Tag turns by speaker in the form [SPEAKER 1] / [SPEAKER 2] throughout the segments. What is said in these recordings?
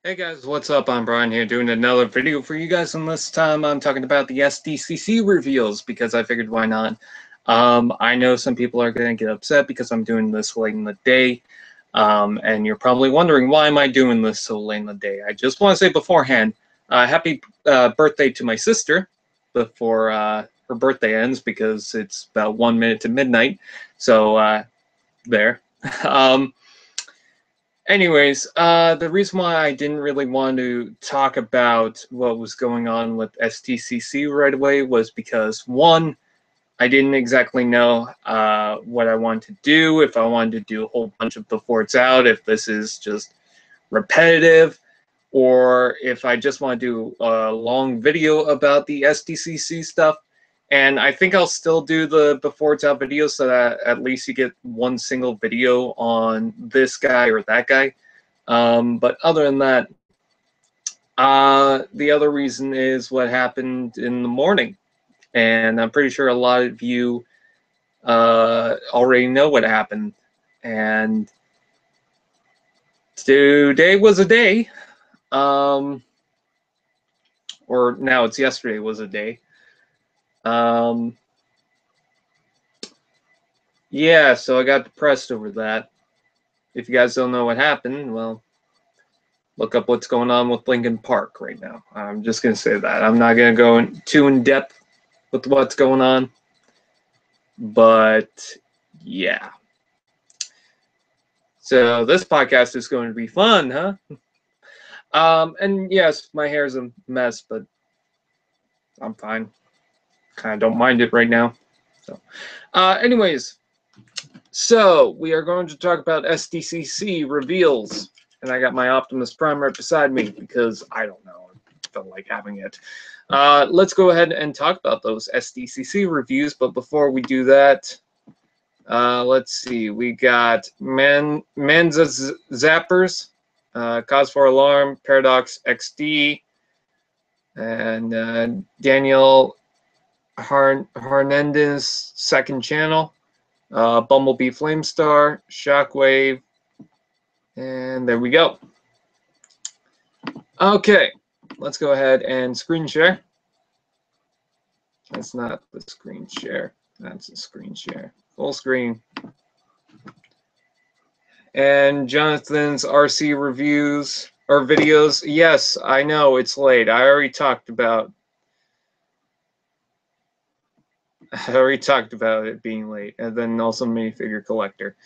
[SPEAKER 1] Hey guys, what's up? I'm Brian here doing another video for you guys, and this time I'm talking about the SDCC reveals because I figured why not. I know some people are going to get upset because I'm doing this late in the day, and you're probably wondering why am I doing this so late in the day. I just want to say beforehand, happy birthday to my sister before her birthday ends because it's about 1 minute to midnight, so there. Anyways, the reason why I didn't really want to talk about what was going on with SDCC right away was because, one, I didn't exactly know what I wanted to do, if I wanted to do a whole bunch of before it's out, if this is just repetitive, or if I just want to do a long video about the SDCC stuff. And I think I'll still do the before it's out videos so that at least you get one single video on this guy or that guy. But other than that, the other reason is what happened in the morning. And I'm pretty sure a lot of you already know what happened. And today was a day. Or now it's yesterday was a day. Yeah, so I got depressed over that. If you guys don't know what happened, well, look up what's going on with Lincoln Park right now. I'm just going to say that. I'm not going to go too in depth with what's going on. But, yeah. So this podcast is going to be fun, huh? And yes, my hair's a mess, but I'm fine. Kind of don't mind it right now. So, anyways, so we are going to talk about SDCC reveals, and I got my Optimus Prime right beside me because I don't know, I felt like having it. Let's go ahead and talk about those SDCC reviews, but before we do that, let's see. We got Manza Zappers, Cause for Alarm, Paradox XD, and Daniel Hernandez second channel, Bumblebee Flamestar, Shockwave, and there we go. Okay, let's go ahead and screen share. That's not the screen share. That's a screen share. Full screen. And Jonathan's RC reviews or videos. Yes, I know it's late. I already talked about it being late, and then also minifigure collector.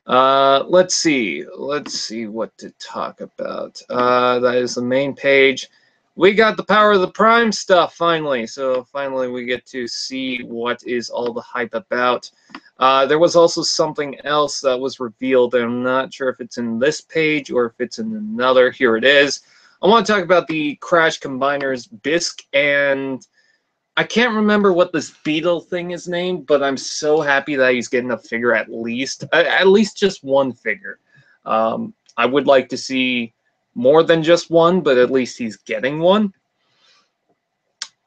[SPEAKER 1] Let's see what to talk about. That is the main page. We got the Power of the Prime stuff finally, so finally we get to see what is all the hype about. There was also something else that was revealed, and I'm not sure if it's in this page or if it's in another. Here it is. I want to talk about the Crash Combiners Bisk, and I can't remember what this beetle thing is named, but I'm so happy that he's getting a figure at least just one figure. I would like to see more than just one, but at least he's getting one.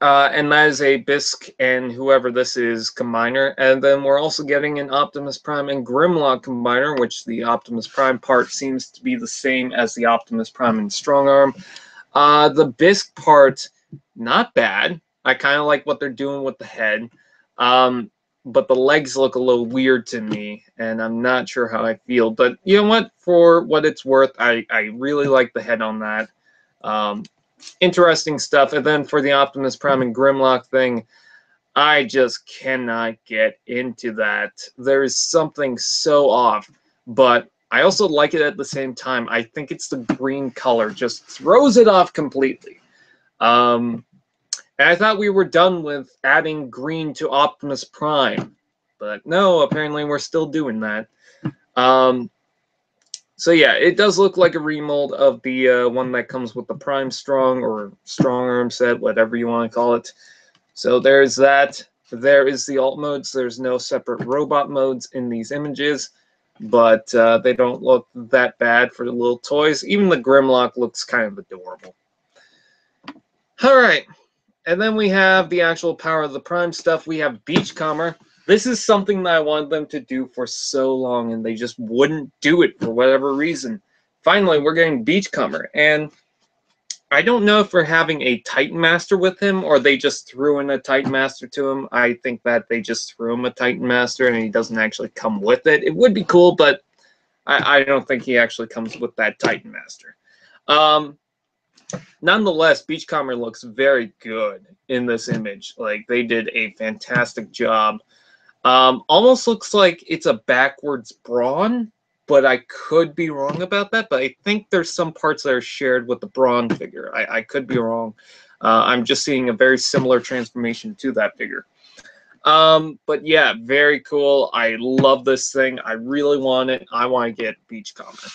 [SPEAKER 1] And that is a Bisk and whoever this is combiner. And then we're also getting an Optimus Prime and Grimlock combiner, which the Optimus Prime part seems to be the same as the Optimus Prime and Strong Arm. The Bisk part, not bad. I kind of like what they're doing with the head. But the legs look a little weird to me, and I'm not sure how I feel. But you know what? For what it's worth, I really like the head on that. Interesting stuff. And then for the Optimus Prime and Grimlock thing, I just cannot get into that. There is something so off, but I also like it at the same time. I think it's the green color. Just throws it off completely. And I thought we were done with adding green to Optimus Prime, but no, apparently we're still doing that. So yeah, it does look like a remold of the one that comes with the Prime Strong or Strong Arm set, whatever you want to call it. So there's that. There is the alt modes. There's no separate robot modes in these images, but they don't look that bad for the little toys. Even the Grimlock looks kind of adorable. All right. And then we have the actual Power of the Prime stuff. We have Beachcomber. This is something that I wanted them to do for so long, and they just wouldn't do it for whatever reason. Finally, we're getting Beachcomber. And I don't know if we're having a Titan Master with him or they just threw in a Titan Master to him. I think that they just threw him a Titan Master and he doesn't actually come with it. It would be cool, but I don't think he actually comes with that Titan Master. Nonetheless, Beachcomber looks very good in this image. Like, they did a fantastic job. Almost looks like it's a backwards Brawn, but I could be wrong about that. But I think there's some parts that are shared with the Brawn figure. I could be wrong. I'm just seeing a very similar transformation to that figure. But yeah, very cool. I love this thing. I really want it. I want to get Beachcomber.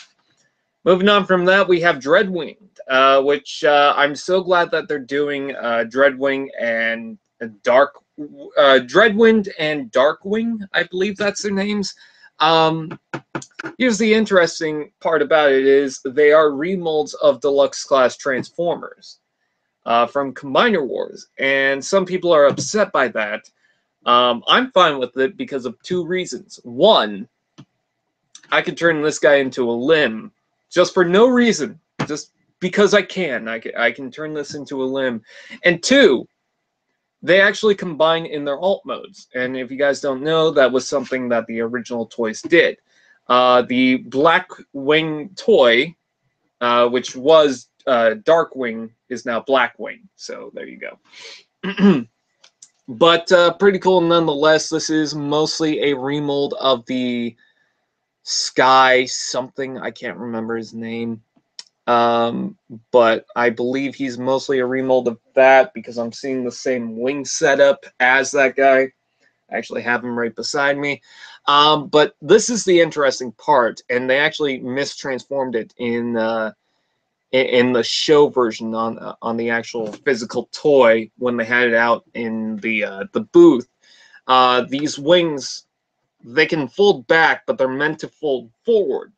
[SPEAKER 1] Moving on from that, we have Dreadwing, which I'm so glad that they're doing Dreadwing and Dreadwind and Darkwing, I believe that's their names. Here's the interesting part about it is they are remolds of Deluxe Class Transformers from Combiner Wars, and some people are upset by that. I'm fine with it because of two reasons. One, I could turn this guy into a limb just for no reason, just because I can. I can turn this into a limb. And two, they actually combine in their alt modes. And if you guys don't know, that was something that the original toys did. The Blackwing toy, which was Darkwing, is now Blackwing. So there you go. But pretty cool nonetheless. This is mostly a remold of the Sky something. I can't remember his name. But I believe he's mostly a remold of that because I'm seeing the same wing setup as that guy. I actually have him right beside me. But this is the interesting part, and they actually mistransformed it in the show version on the actual physical toy when they had it out in the booth. These wings, they can fold back, but they're meant to fold forward.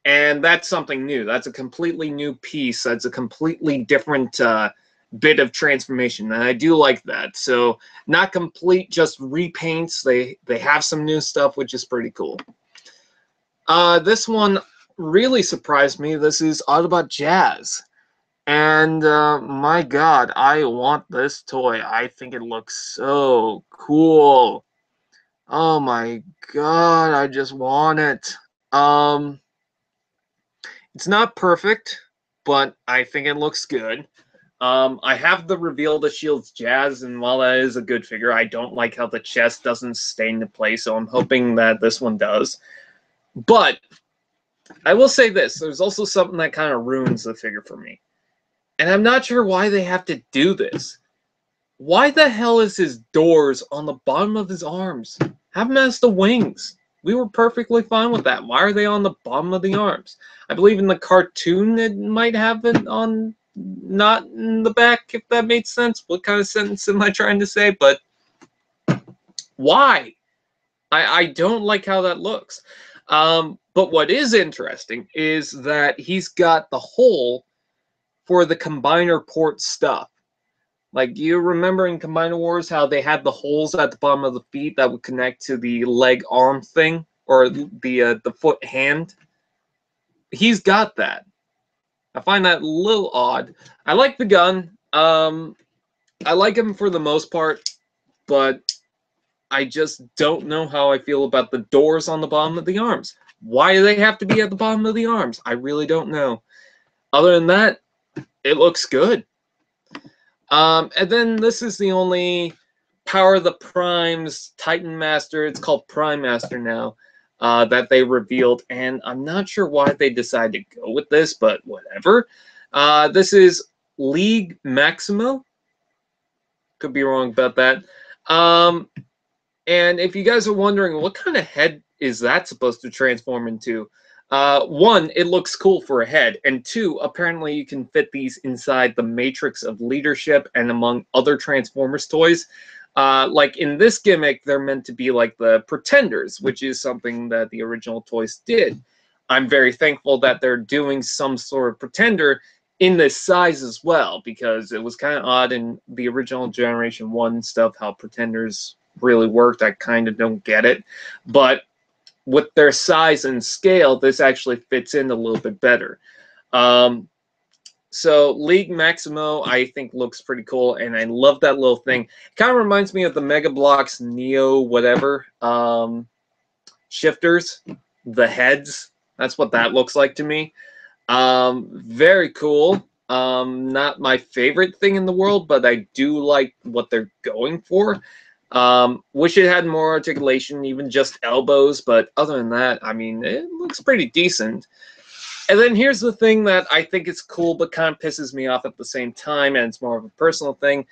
[SPEAKER 1] And that's something new. That's a completely new piece. That's a completely different bit of transformation. And I do like that. So not complete, just repaints. They have some new stuff, which is pretty cool. This one really surprised me. This is Autobot Jazz. And my God, I want this toy. I think it looks so cool. Oh my God, I just want it. It's not perfect, but I think it looks good. I have the Reveal the Shields Jazz, and while that is a good figure, I don't like how the chest doesn't stay into place, so I'm hoping that this one does. But I will say this, there's also something that kind of ruins the figure for me. And I'm not sure why they have to do this. Why the hell is his doors on the bottom of his arms? Have him as the wings. We were perfectly fine with that. Why are they on the bottom of the arms? I believe in the cartoon it might have it on, not in the back, if that makes sense. What kind of sentence am I trying to say? But why? I don't like how that looks. But what is interesting is that he's got the hole for the combiner port stuff. Like, you remember in Combiner Wars how they had the holes at the bottom of the feet that would connect to the leg-arm thing, or the foot-hand? He's got that. I find that a little odd. I like the gun. I like him for the most part, but I just don't know how I feel about the doors on the bottom of the arms. Why do they have to be at the bottom of the arms? I really don't know. Other than that, it looks good. And then this is the only Power of the Primes Titan Master, it's called Prime Master now, that they revealed. And I'm not sure why they decided to go with this, but whatever. This is Liege Maximo. Could be wrong about that. And if you guys are wondering, what kind of head is that supposed to transform into? One, it looks cool for a head, and two, apparently you can fit these inside the Matrix of Leadership and among other Transformers toys. Like in this gimmick, they're meant to be like the Pretenders, which is something that the original toys did. I'm very thankful that they're doing some sort of Pretender in this size as well, because it was kind of odd in the original Generation 1 stuff how Pretenders really worked. I kind of don't get it, but with their size and scale, this actually fits in a little bit better. So League Maximo, I think, looks pretty cool, and I love that little thing. It kind of reminds me of the Mega Bloks Neo whatever shifters, the heads. That's what that looks like to me. Very cool. Not my favorite thing in the world, but I do like what they're going for. Wish it had more articulation, even just elbows, but other than that, I mean, it looks pretty decent. And then here's the thing that I think is cool, but kind of pisses me off at the same time, and it's more of a personal thing.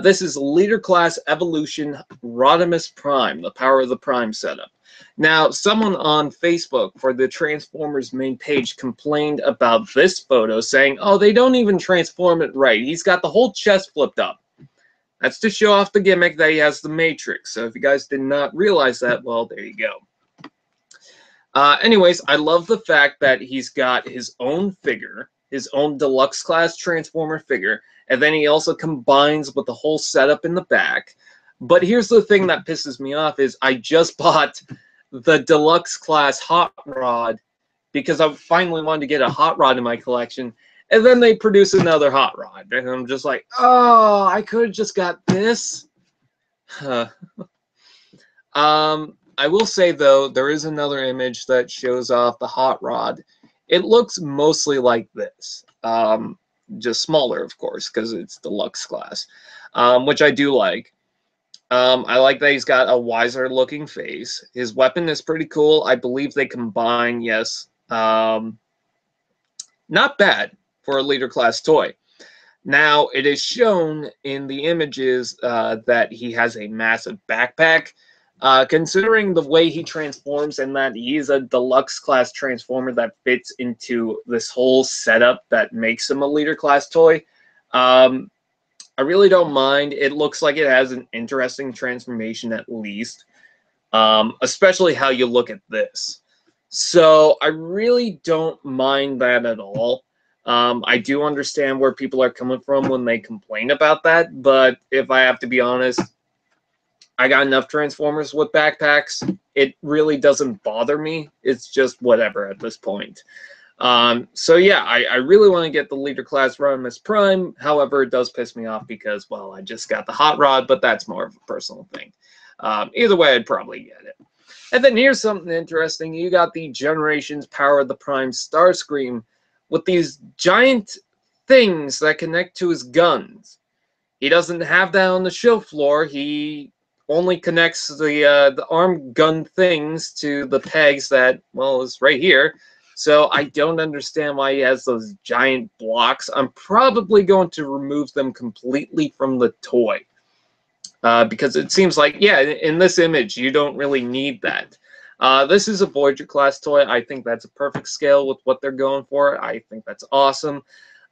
[SPEAKER 1] This is Leader Class Evolution Rodimus Prime, the Power of the Prime setup. Now, someone on Facebook for the Transformers main page complained about this photo, saying, oh, they don't even transform it right. He's got the whole chest flipped up. That's to show off the gimmick that he has the Matrix. So if you guys did not realize that, well, there you go. Anyways, I love the fact that he's got his own figure, his own Deluxe Class Transformer figure, and then he also combines with the whole setup in the back. But here's the thing that pisses me off is I just bought the Deluxe Class Hot Rod because I finally wanted to get a Hot Rod in my collection, and then they produce another Hot Rod, and I'm just like, oh, I could have just got this. I will say, though, there is another image that shows off the Hot Rod. It looks mostly like this, just smaller, of course, because it's Deluxe Class, which I do like. I like that he's got a wiser-looking face. His weapon is pretty cool. I believe they combine, yes. Not bad for a Leader Class toy. Now, it is shown in the images that he has a massive backpack. Considering the way he transforms and that he's a Deluxe Class Transformer that fits into this whole setup that makes him a Leader Class toy, I really don't mind. It looks like it has an interesting transformation at least, especially how you look at this. So I really don't mind that at all. I do understand where people are coming from when they complain about that, but if I have to be honest, I got enough Transformers with backpacks. It really doesn't bother me. It's just whatever at this point. So yeah, I really want to get the Leader Class Rodimus Prime. However, it does piss me off because, well, I just got the Hot Rod, but that's more of a personal thing. Either way, I'd probably get it. And then here's something interesting. You got the Generations Power of the Prime Starscream with these giant things that connect to his guns. He doesn't have that on the show floor. He only connects the arm gun things to the pegs that, well, is right here. So I don't understand why he has those giant blocks. I'm probably going to remove them completely from the toy. Because it seems like, yeah, in this image, you don't really need that. This is a Voyager Class toy. I think that's a perfect scale with what they're going for. I think that's awesome.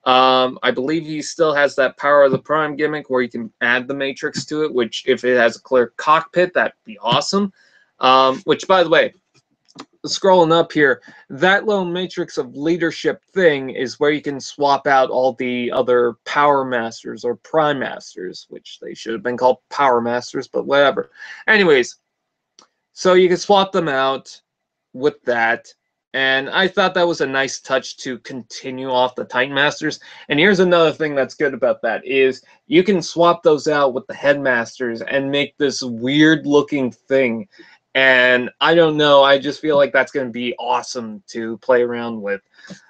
[SPEAKER 1] I believe he still has that Power of the Prime gimmick where you can add the Matrix to it, which if it has a clear cockpit, that'd be awesome. Which, by the way, scrolling up here, that little Matrix of Leadership thing is where you can swap out all the other Power Masters or Prime Masters, which they should have been called Power Masters, but whatever. Anyways, so you can swap them out with that. And I thought that was a nice touch to continue off the Titan Masters. And here's another thing that's good about that is you can swap those out with the Headmasters and make this weird looking thing. And I don't know, I just feel like that's going to be awesome to play around with.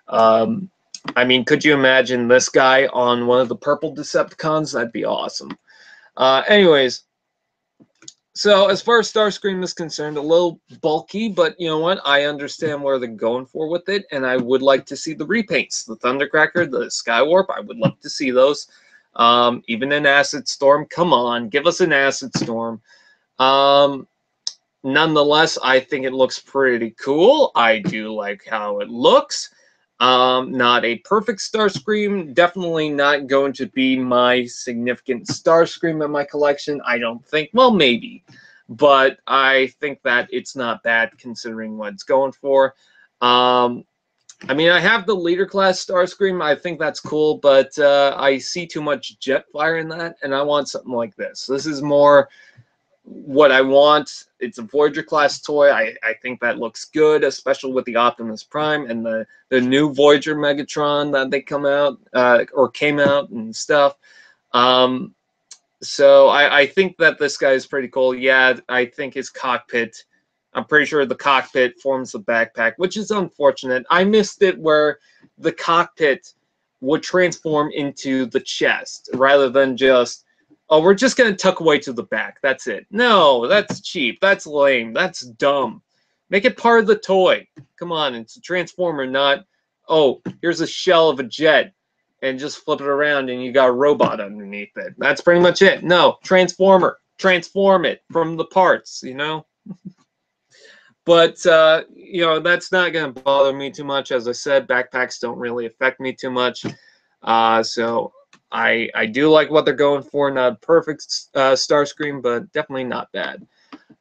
[SPEAKER 1] I mean, could you imagine this guy on one of the purple Decepticons? That'd be awesome. Anyways. So as far as Starscream is concerned, a little bulky, but you know what? I understand where they're going for with it, and I would like to see the repaints. The Thundercracker, the Skywarp, I would love to see those. Even an Acid Storm, come on, give us an Acid Storm. Nonetheless, I think it looks pretty cool. I do like how it looks. Not a perfect Starscream, definitely not going to be my significant Starscream in my collection, I don't think. Well, maybe, but I think that it's not bad considering what it's going for. I mean, I have the Leader Class Starscream, I think that's cool, but I see too much Jetfire in that, and I want something like this. This is more what I want. It's a Voyager Class toy. I think that looks good, especially with the Optimus Prime and the new Voyager Megatron that they came out and stuff. So I think that this guy is pretty cool. Yeah, I think his cockpit, I'm pretty sure the cockpit forms the backpack, which is unfortunate. I missed it where the cockpit would transform into the chest rather than just, oh, we're just going to tuck away to the back. That's it. No, that's cheap. That's lame. That's dumb. Make it part of the toy. Come on, it's a transformer, not, oh, here's a shell of a jet, and just flip it around and you got a robot underneath it. That's pretty much it. No, transformer. Transform it from the parts, you know? But, you know, that's not going to bother me too much. As I said, backpacks don't really affect me too much. So I do like what they're going for. Not perfect Starscream, but definitely not bad.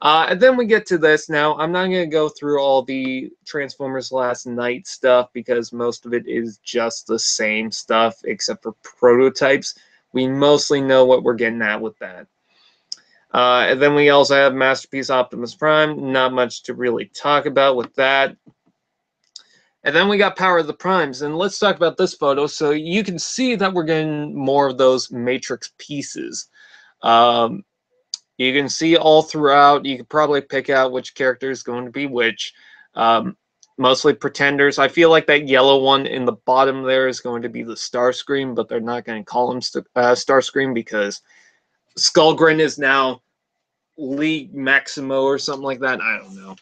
[SPEAKER 1] And then we get to this. Now, I'm not going to go through all the Transformers Last Night stuff because most of it is just the same stuff except for prototypes. We mostly know what we're getting at with that. And then we also have Masterpiece Optimus Prime. Not much to really talk about with that. And then we got Power of the Primes. And let's talk about this photo. So you can see that we're getting more of those Matrix pieces. You can see all throughout. You can probably pick out which character is going to be which. Mostly pretenders. I feel like that yellow one in the bottom there is going to be the Starscream, but they're not going to call him Starscream because Skullgrin is now Liege Maximo or something like that. I don't know.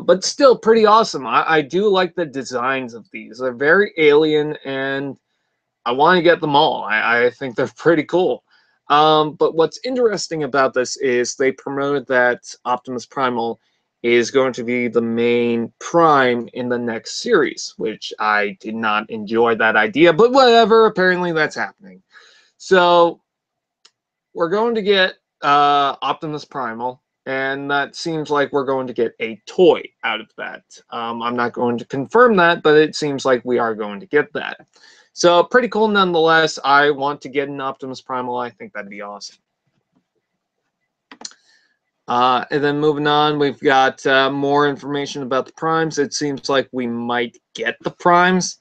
[SPEAKER 1] But still pretty awesome. I do like the designs of these. They're very alien, and I want to get them all. I think they're pretty cool. But what's interesting about this is they promoted that Optimus Primal is going to be the main Prime in the next series, which I did not enjoy that idea, but whatever, apparently that's happening. So we're going to get Optimus Primal, and that seems like we're going to get a toy out of that. I'm not going to confirm that, but it seems like we are going to get that. So pretty cool nonetheless. I want to get an Optimus Primal. I think that'd be awesome. And then moving on, we've got more information about the Primes. It seems like we might get the Primes,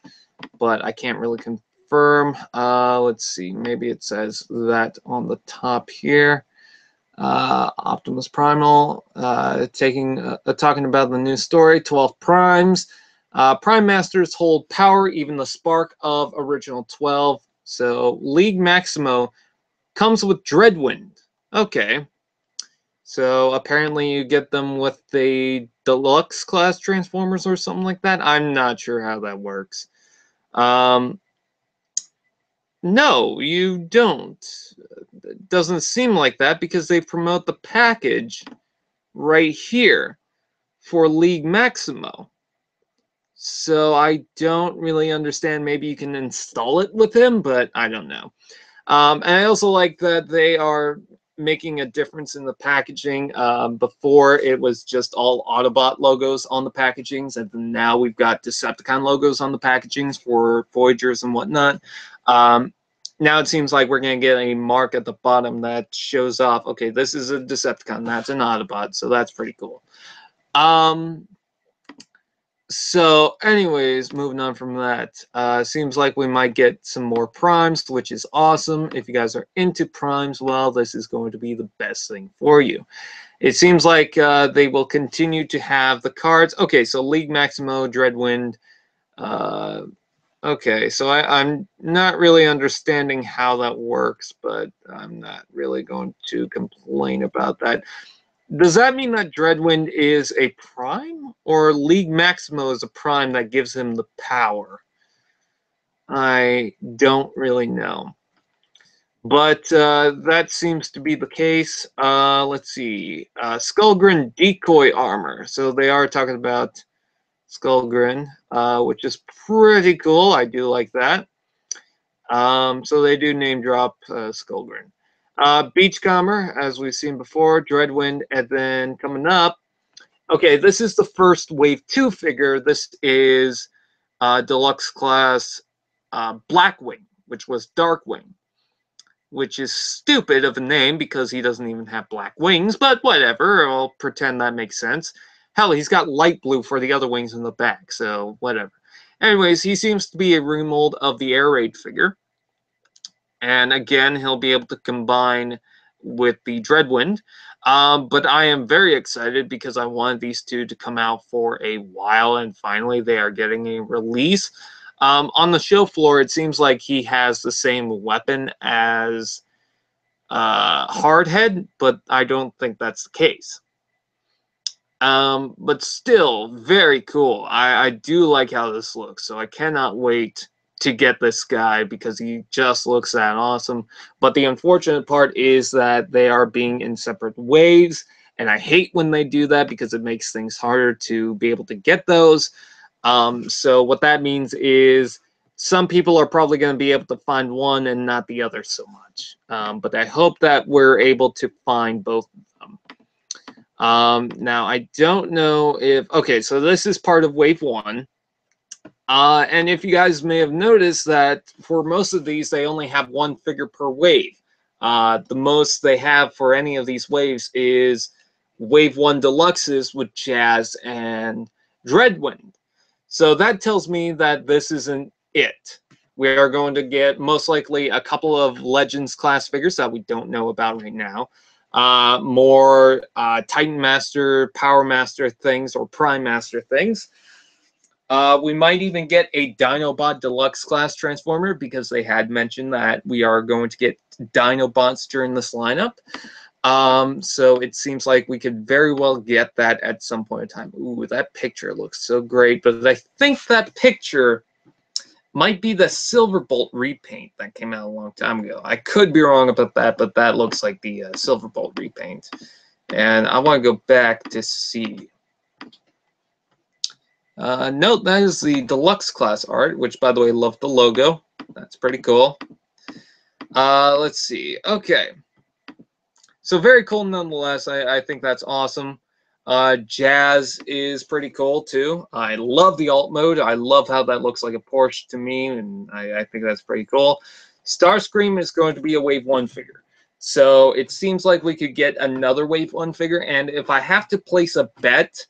[SPEAKER 1] but I can't really confirm. Let's see. Maybe it says that on the top here. Optimus Primal, talking about the new story, 12 Primes. Prime Masters hold power, even the spark of original 12. So Liege Maximo comes with Dreadwind. Okay. So apparently you get them with the Deluxe Class Transformers or something like that. I'm not sure how that works. No, you don't. It doesn't seem like that because they promote the package right here for Liege Maximo. So I don't really understand. Maybe you can install it with him, but I don't know. And I also like that they are making a difference in the packaging. Before it was just all Autobot logos on the packagings, and now we've got Decepticon logos on the packagings for Voyagers and whatnot. Now it seems like we're going to get a mark at the bottom that shows off, okay, this is a Decepticon, that's an Autobot, so that's pretty cool. So anyways, moving on from that, seems like we might get some more Primes, which is awesome. If you guys are into Primes, well, this is going to be the best thing for you. It seems like they will continue to have the cards. Okay, so Liege Maximo, Dreadwind. Okay, so I'm not really understanding how that works, but I'm not really going to complain about that. Does that mean that Dreadwind is a Prime, or Liege Maximo is a Prime that gives him the power? I don't really know. But that seems to be the case. Let's see. Skullgrin decoy armor. So they are talking about Skullgrin, which is pretty cool. I do like that. So they do name drop Skullgrin. Beachcomber, as we've seen before, Dreadwind, and then coming up, okay, this is the first Wave 2 figure. This is Deluxe Class Blackwing, which was Darkwing, which is stupid of a name because he doesn't even have black wings, but whatever, I'll pretend that makes sense. Hell, he's got light blue for the other wings in the back, so whatever. Anyways, he seems to be a remold of the Air Raid figure. And again, he'll be able to combine with the Dreadwind. But I am very excited because I wanted these two to come out for a while, and finally they are getting a release. On the show floor, it seems like he has the same weapon as Hardhead, but I don't think that's the case. But still, very cool. I do like how this looks, so I cannot wait to get this guy because he just looks that awesome. But the unfortunate part is that they are being in separate waves, and I hate when they do that because it makes things harder to be able to get those. So what that means is some people are probably going to be able to find one and not the other so much. But I hope that we're able to find both of them. Now, I don't know if... Okay, so this is part of Wave 1. And if you guys may have noticed that for most of these, they only have one figure per wave. The most they have for any of these waves is Wave 1 Deluxes with Jazz and Dreadwind. So that tells me that this isn't it. We are going to get most likely a couple of Legends class figures that we don't know about right now. More Titan Master, Power Master things, or Prime Master things. We might even get a Dinobot Deluxe Class Transformer because they had mentioned that we are going to get Dinobots during this lineup. So it seems like we could very well get that at some point in time. Ooh, that picture looks so great, but I think that picture might be the Silverbolt repaint that came out a long time ago. I could be wrong about that, but that looks like the Silverbolt repaint. And I want to go back to see. Note that is the Deluxe Class art, which, by the way, love the logo. That's pretty cool. Let's see. Okay. So very cool nonetheless. I think that's awesome. Jazz is pretty cool too. I love the alt mode. I love how that looks like a Porsche to me, and I think that's pretty cool. Starscream is going to be a Wave 1 figure. So it seems like we could get another Wave 1 figure, and if I have to place a bet,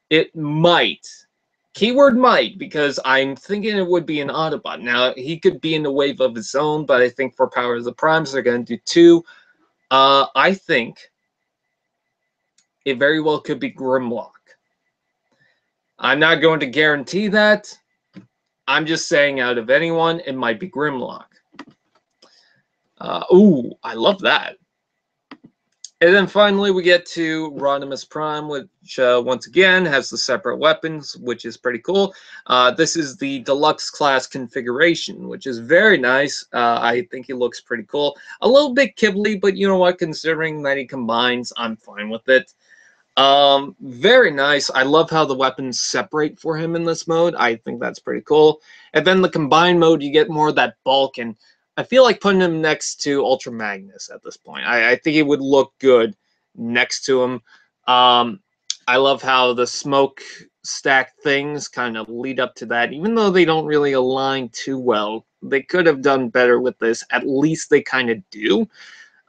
[SPEAKER 1] it might. Keyword might, because I'm thinking it would be an Autobot. Now, he could be in a wave of his own, but I think for Power of the Primes, they're going to do two. I think it very well could be Grimlock. I'm not going to guarantee that. I'm just saying out of anyone, it might be Grimlock. Ooh, I love that. And then finally, we get to Rodimus Prime, which once again has the separate weapons, which is pretty cool. This is the Deluxe Class configuration, which is very nice. I think he looks pretty cool. A little bit kibbly, but you know what? Considering that he combines, I'm fine with it. Very nice. I love how the weapons separate for him in this mode. I think that's pretty cool. And then the combined mode, you get more of that bulk, and I feel like putting him next to Ultra Magnus at this point. I think he would look good next to him. I love how the smoke stack things kind of lead up to that, even though they don't really align too well. They could have done better with this. At least they kind of do.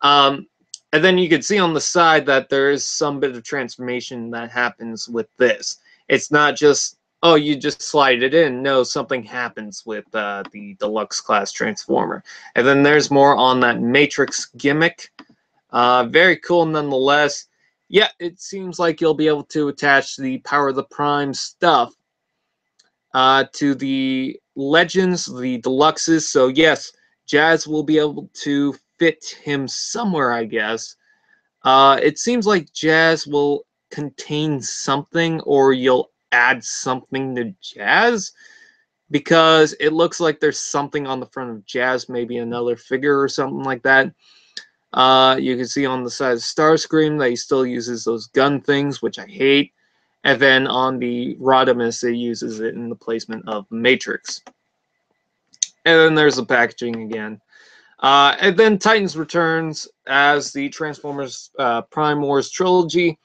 [SPEAKER 1] And then you can see on the side that there is some bit of transformation that happens with this. It's not just, oh, you just slide it in. No, something happens with the Deluxe Class Transformer. And then there's more on that Matrix gimmick. Very cool nonetheless. Yeah, it seems like you'll be able to attach the Power of the Prime stuff to the Legends, the Deluxes. So yes, Jazz will be able to fit him somewhere, I guess. It seems like Jazz will contain something, or you'll add something to Jazz, because it looks like there's something on the front of Jazz, maybe another figure or something like that. You can see on the side of Starscream that he still uses those gun things, which I hate. And then on the Rodimus, it uses it in the placement of Matrix. And then there's the packaging again. And then Titans returns as the Transformers Prime Wars trilogy.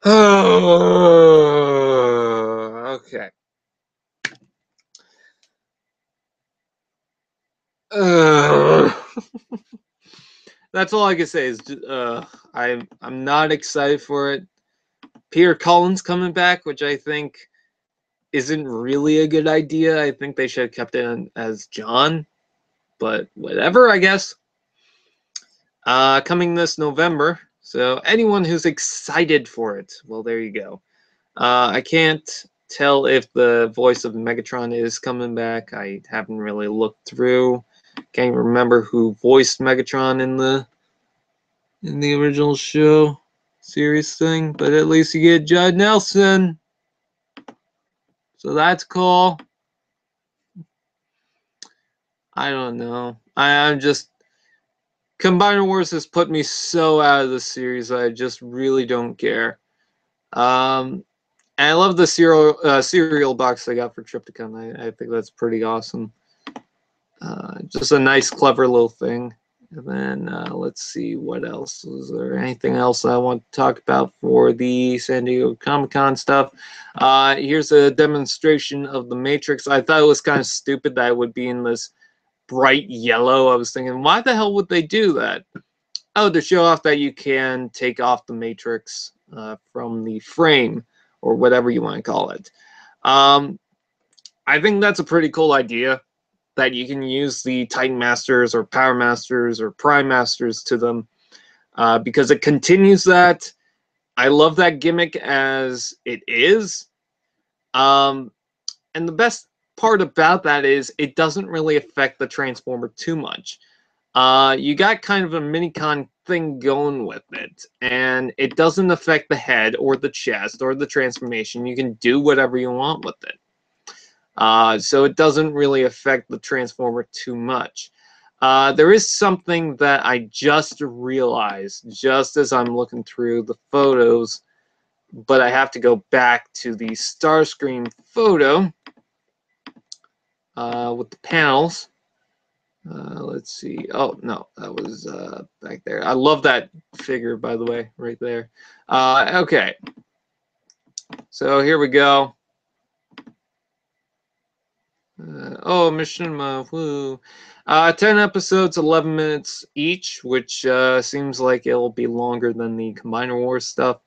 [SPEAKER 1] Okay. That's all I can say is I'm not excited for it. Peter Cullen's coming back, which I think isn't really a good idea. I think they should have kept it as John, but whatever, I guess. Coming this November, so anyone who's excited for it, well, there you go. I can't tell if the voice of Megatron is coming back. I haven't really looked through. Can't remember who voiced Megatron in the original show series thing, but at least you get Judd Nelson, so that's cool. I don't know. I'm just Combiner Wars has put me so out of the series. I just really don't care. And I love the cereal box I got for Trypticon. I think that's pretty awesome. Just a nice, clever little thing. And then let's see what else. Is there anything else I want to talk about for the San Diego Comic-Con stuff? Here's a demonstration of the Matrix. I thought it was kind of stupid that it would be in this bright yellow. I was thinking, why the hell would they do that? Oh, to show off that you can take off the Matrix from the frame, or whatever you want to call it. I think that's a pretty cool idea, that you can use the Titan Masters or Power Masters or Prime Masters to them, because it continues that. I love that gimmick as it is. And the best part about that is it doesn't really affect the Transformer too much. You got kind of a Minicon thing going with it, and it doesn't affect the head or the chest or the transformation. You can do whatever you want with it. So it doesn't really affect the Transformer too much. There is something that I just realized just as I'm looking through the photos, but I have to go back to the Starscream photo with the panels. Let's see. Oh, no, that was back there. I love that figure, by the way, right there. Okay. So here we go. Oh, Machinima, woo. 10 episodes, 11 minutes each, which seems like it'll be longer than the Combiner Wars stuff.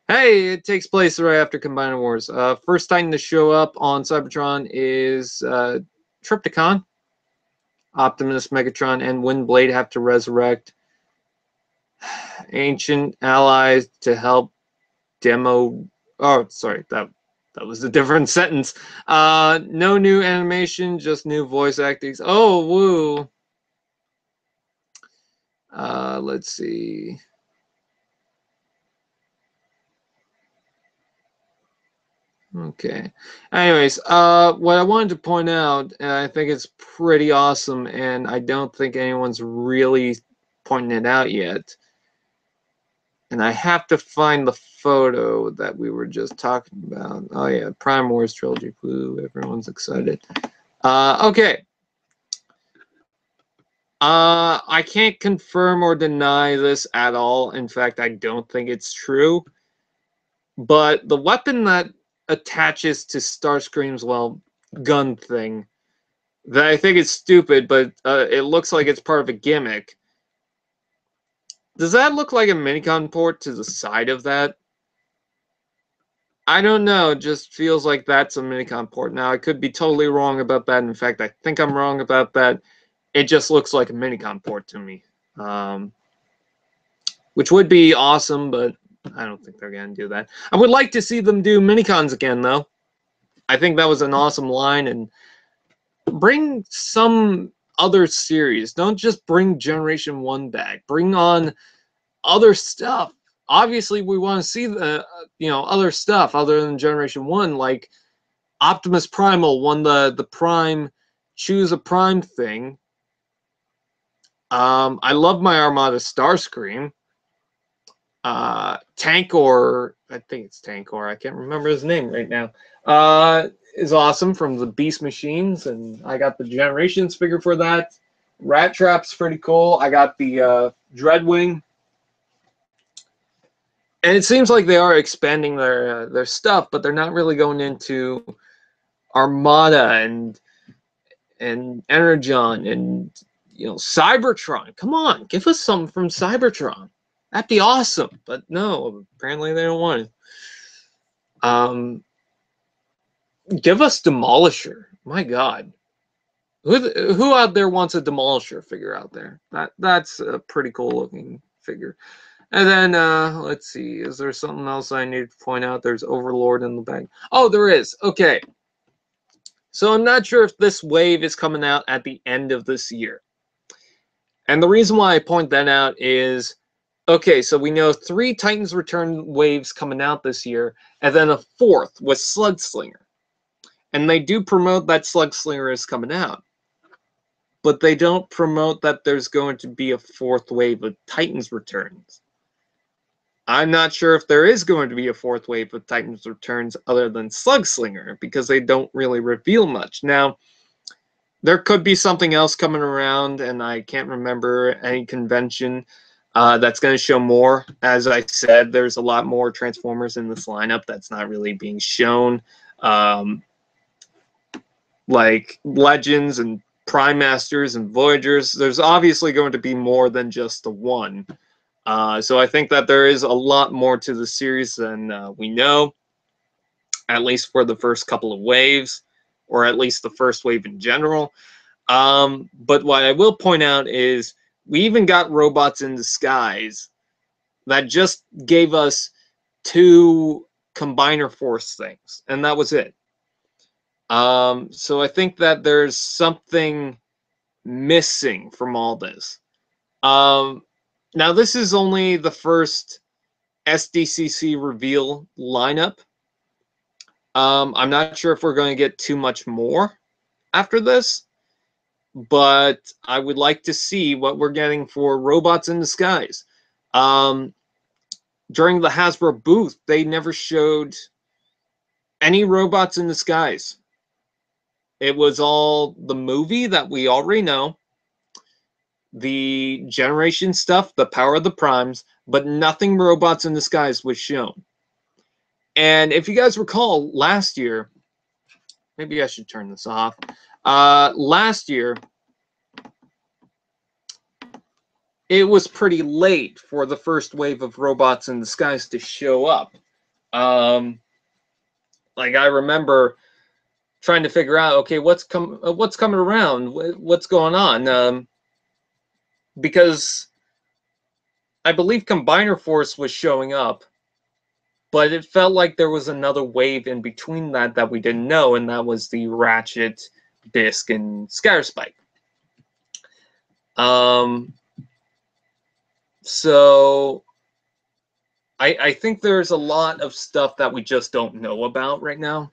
[SPEAKER 1] Hey, it takes place right after Combiner Wars. First Titan to show up on Cybertron is Trypticon. Optimus, Megatron, and Windblade have to resurrect ancient allies to help demo... Oh, sorry, that was a different sentence. No new animation, just new voice acting. Oh, woo. Let's see. Okay. Anyways, what I wanted to point out, and I think it's pretty awesome, and I don't think anyone's really pointing it out yet. And I have to find the photo that we were just talking about. Oh yeah, Prime Wars Trilogy. Woo, everyone's excited. Okay. I can't confirm or deny this at all. In fact, I don't think it's true. But the weapon that attaches to Starscream's, well, gun thing, that I think is stupid, but it looks like it's part of a gimmick. Does that look like a Minicon port to the side of that? I don't know. It just feels like that's a Minicon port. Now, I could be totally wrong about that. In fact, I think I'm wrong about that. It just looks like a Minicon port to me. Which would be awesome, but I don't think they're going to do that. I would like to see them do Minicons again, though. I think that was an awesome line. And bring some other series. Don't just bring Generation 1 back. Bring on other stuff. Obviously, we want to see the other stuff other than Generation 1, like Optimus Primal won the Prime Choose a Prime thing. I love my Armada Starscream. Tankor, I think it's Tankor, I can't remember his name right now, is awesome from the Beast Machines, and I got the Generations figure for that. Rat Trap's pretty cool. I got the Dreadwing. And it seems like they are expanding their stuff, but they're not really going into Armada and Energon and you know, Cybertron. Come on, give us something from Cybertron. That'd be awesome. But no, apparently they don't want it. Give us Demolisher. My God. Who out there wants a Demolisher figure out there? That's a pretty cool looking figure. And then, let's see. Is there something else I need to point out? There's Overlord in the back. Oh, there is. Okay. So I'm not sure if this wave is coming out at the end of this year. And the reason why I point that out is, okay, so we know 3 Titans Return waves coming out this year, and then a 4th with Slugslinger. And they do promote that Slugslinger is coming out. But they don't promote that there's going to be a 4th wave of Titans Returns. I'm not sure if there is going to be a 4th wave of Titans Returns other than Slugslinger, because they don't really reveal much. Now, there could be something else coming around, and I can't remember any convention that's going to show more. As I said, there's a lot more Transformers in this lineup that's not really being shown. Like Legends and Prime Masters and Voyagers, there's obviously going to be more than just the one. So I think that there is a lot more to the series than we know, at least for the first couple of waves, or at least the first wave in general. But what I will point out is we even got Robots in Disguise that just gave us 2 Combiner Force things, and that was it. So I think that there's something missing from all this. Now, this is only the first SDCC reveal lineup. I'm not sure if we're going to get too much more after this, but I would like to see what we're getting for Robots in Disguise. During the Hasbro booth, they never showed any Robots in Disguise. It was all the movie that we already know, the Generation stuff, the Power of the Primes, but nothing Robots in Disguise was shown. And if you guys recall, last year, maybe I should turn this off. Last year, it was pretty late for the first wave of Robots in Disguise to show up. Like, I remember trying to figure out, okay, what's coming around? What's going on? Because I believe Combiner Force was showing up, but it felt like there was another wave in between that we didn't know, and that was the Ratchet, Bisk, and Scatterspike. So I think there's a lot of stuff that we just don't know about right now,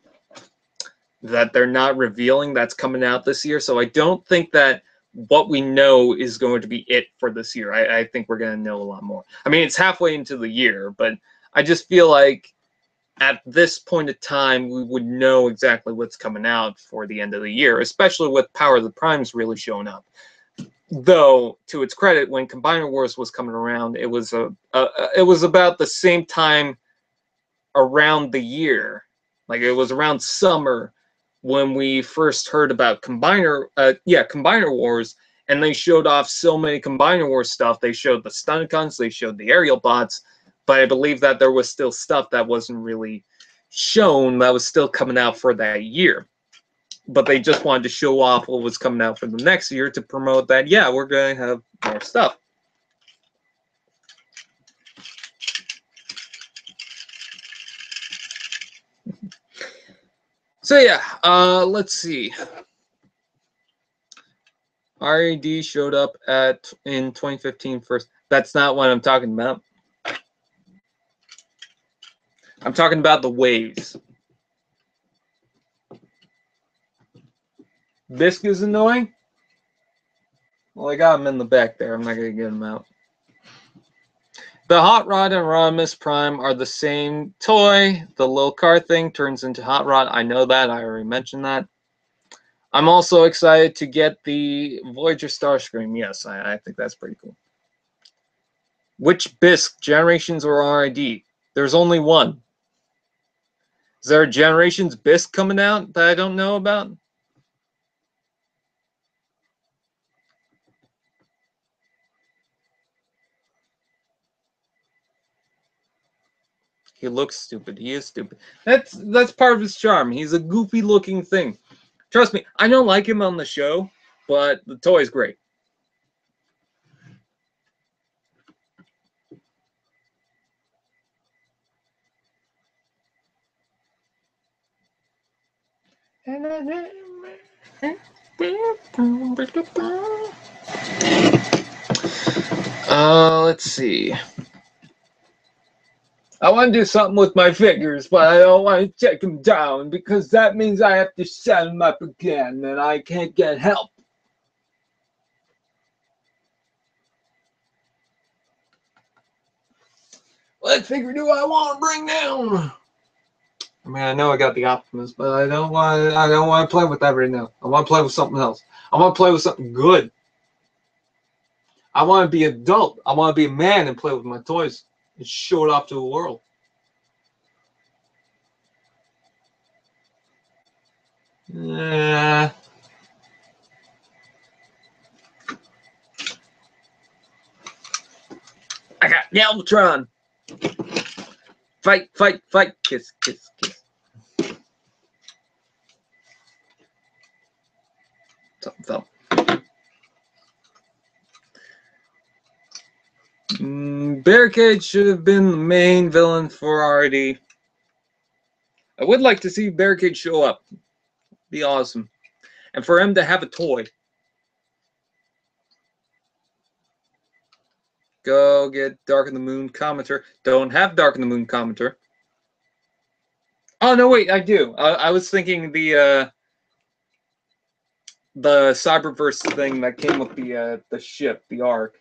[SPEAKER 1] that they're not revealing, that's coming out this year. So I don't think that what we know is going to be it for this year. I think we're going to know a lot more. I mean, it's halfway into the year, but I just feel like at this point of time, we would know exactly what's coming out for the end of the year, especially with Power of the Primes really showing up. Though, to its credit, when Combiner Wars was coming around, it was about the same time around the year. Like, it was around summer when we first heard about Combiner Wars, and they showed off so many Combiner Wars stuff. They showed the Stunicons, they showed the aerial bots, but I believe that there was still stuff that wasn't really shown that was still coming out for that year. But they just wanted to show off what was coming out for the next year to promote that, yeah, we're going to have more stuff. So yeah, let's see. RAD showed up in 2015 first. That's not what I'm talking about. I'm talking about the waves. Bisk is annoying? Well, I got him in the back there. I'm not going to get him out. The Hot Rod and Rodimus Prime are the same toy. The little car thing turns into Hot Rod. I know that. I already mentioned that. I'm also excited to get the Voyager Starscream. Yes, I think that's pretty cool. Which Bisk, Generations or RID? There's only one. Is there a Generations Bisk coming out that I don't know about? He looks stupid. He is stupid. That's part of his charm. He's a goofy looking thing. Trust me, I don't like him on the show, but the toy's great. Let's see. I want to do something with my figures, but I don't want to take them down because that means I have to set them up again and I can't get help. What figure do I want to bring down? I mean, I know I got the Optimus, but I don't want to play with that right now. I want to play with something else. I want to play with something good. I want to be adult. I want to be a man and play with my toys and show it off to the world. I got Galvatron. Fight, fight, fight. Kiss, kiss, kiss. Something fell. Barricade should have been the main villain for RD. I would like to see Barricade show up. Be awesome. And for him to have a toy. Go get Dark in the Moon Commenter. Don't have Dark in the Moon Commenter. Oh, no, wait, I do. I was thinking the Cyberverse thing that came with the ship, the Ark.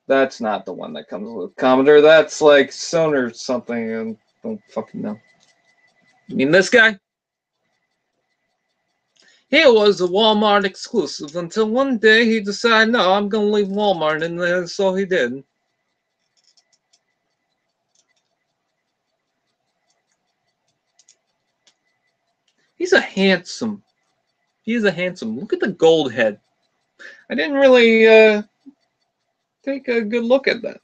[SPEAKER 1] That's not the one that comes with Commenter. That's like Sonar something. I don't fucking know. You mean this guy? He was a Walmart exclusive until one day he decided, no, I'm going to leave Walmart, and so he did. He's a handsome. He's a handsome. Look at the gold head. I didn't really take a good look at that.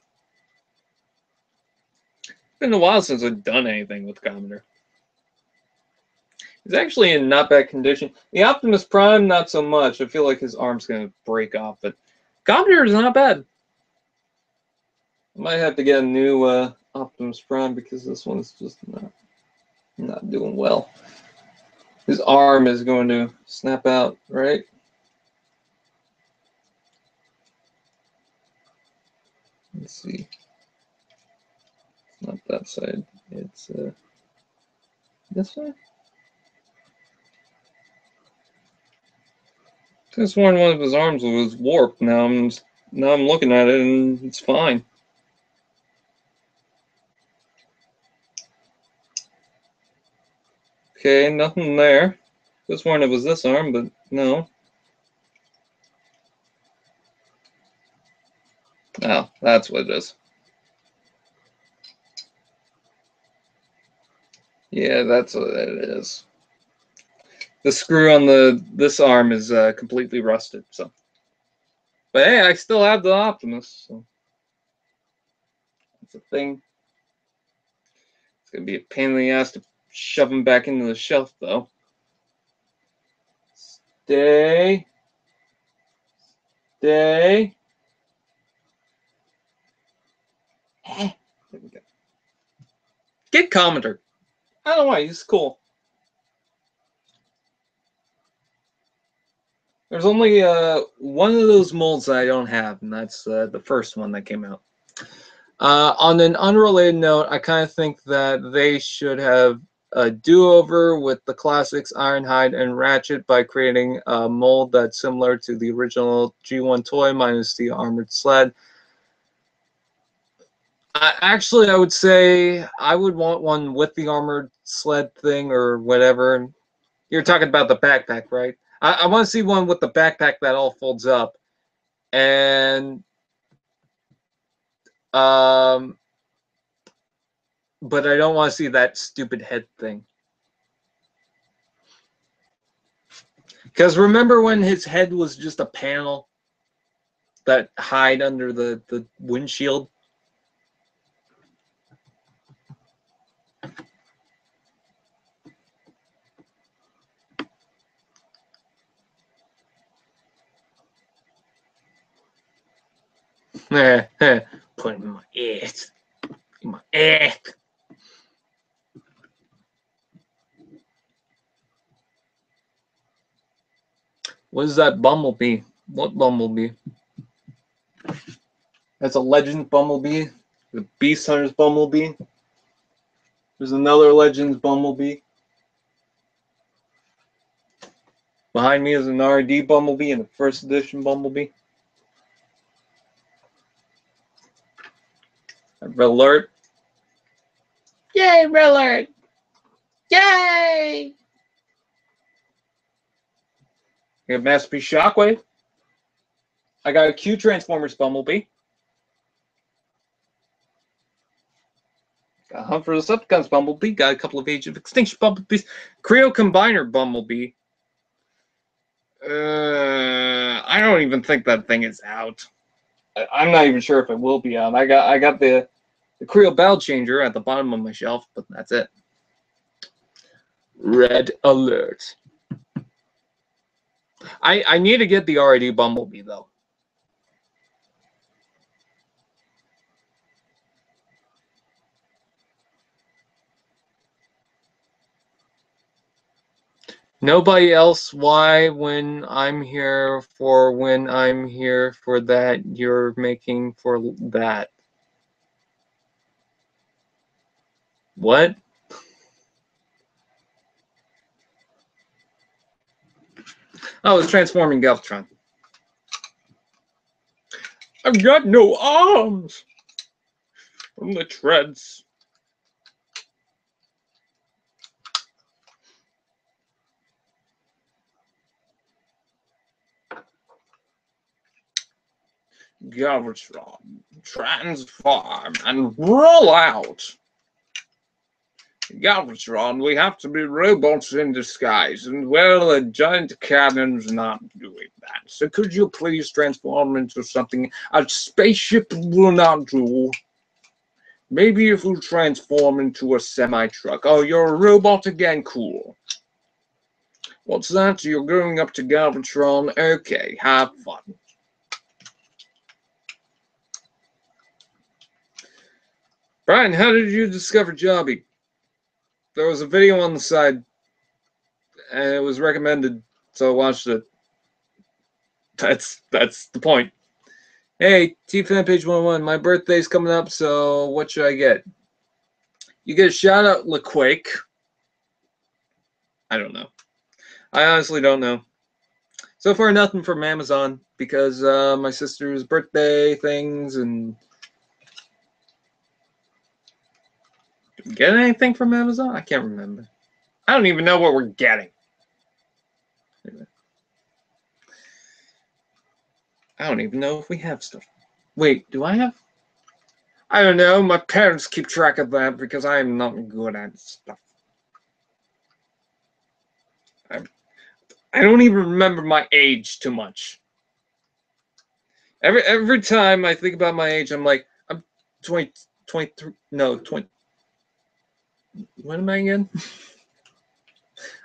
[SPEAKER 1] It's been a while since I've done anything with Commenter. He's actually in not bad condition. The Optimus Prime, not so much. I feel like his arm's going to break off, but Commenter is not bad. I might have to get a new Optimus Prime because this one's just not doing well. His arm is going to snap out, right? Let's see. It's not that side. It's this way. I could have sworn one of his arms was warped. Now I'm looking at it and it's fine. Okay, nothing there. Could have sworn it was this arm, but no. Oh, that's what it is. Yeah, that's what it is. The screw on this arm is completely rusted. So, but hey, I still have the Optimus. So that's a thing. It's gonna be a pain in the ass to shove him back into the shelf, though. Stay. Stay. There we go. Get Commenter. I don't know why, he's cool. There's only one of those molds that I don't have, and that's the first one that came out. On an unrelated note, I kind of think that they should have a do-over with the classics Ironhide and Ratchet by creating a mold that's similar to the original G1 toy minus the armored sled. Actually, I would say I would want one with the armored sled thing or whatever. You're talking about the backpack, right? I want to see one with the backpack that all folds up. And but I don't want to see that stupid head thing. Because remember when his head was just a panel that hide under the windshield? Put it in my ass. In my ass. What is that Bumblebee? What Bumblebee? That's a Legends Bumblebee. The Beast Hunter's Bumblebee. There's another Legends Bumblebee. Behind me is an R&D Bumblebee and a first edition Bumblebee. Red Alert. Yay, Red Alert! Yay! I got Masterpiece Shockwave. I got a Q Transformers Bumblebee. Got Hunt for the Decepticons Bumblebee. Got a couple of Age of Extinction Bumblebees. Creo Combiner Bumblebee. I don't even think that thing is out. I'm not even sure if it will be out. I got the Creo Battle Changer at the bottom of my shelf, but that's it. Red Alert. I need to get the RID Bumblebee though. Nobody else. Why, when I'm here for that, you're making for that? What? Oh, it's transforming Galvatron. I've got no arms from the treads. Galvatron, transform and roll out. Galvatron, we have to be robots in disguise, and well, a giant cannon's not doing that. So could you please transform into something a spaceship will not do? Maybe if you transform into a semi-truck. Oh, you're a robot again? Cool. What's that? You're going up to Galvatron? Okay, have fun. Brian, how did you discover Jobby? There was a video on the side, and it was recommended, so I watched it. That's the point. Hey, T-Fan Page 101, my birthday's coming up, so what should I get? You get a shout-out, LaQuake. I don't know. I honestly don't know. So far, nothing from Amazon, because my sister's birthday things, and... Did we get anything from Amazon? I can't remember. I don't even know what we're getting. I don't even know if we have stuff. Wait, do I have? I don't know. My parents keep track of that because I am not good at stuff. I don't even remember my age too much. Every time I think about my age, I'm like, I'm 23, no, 20. What am I again?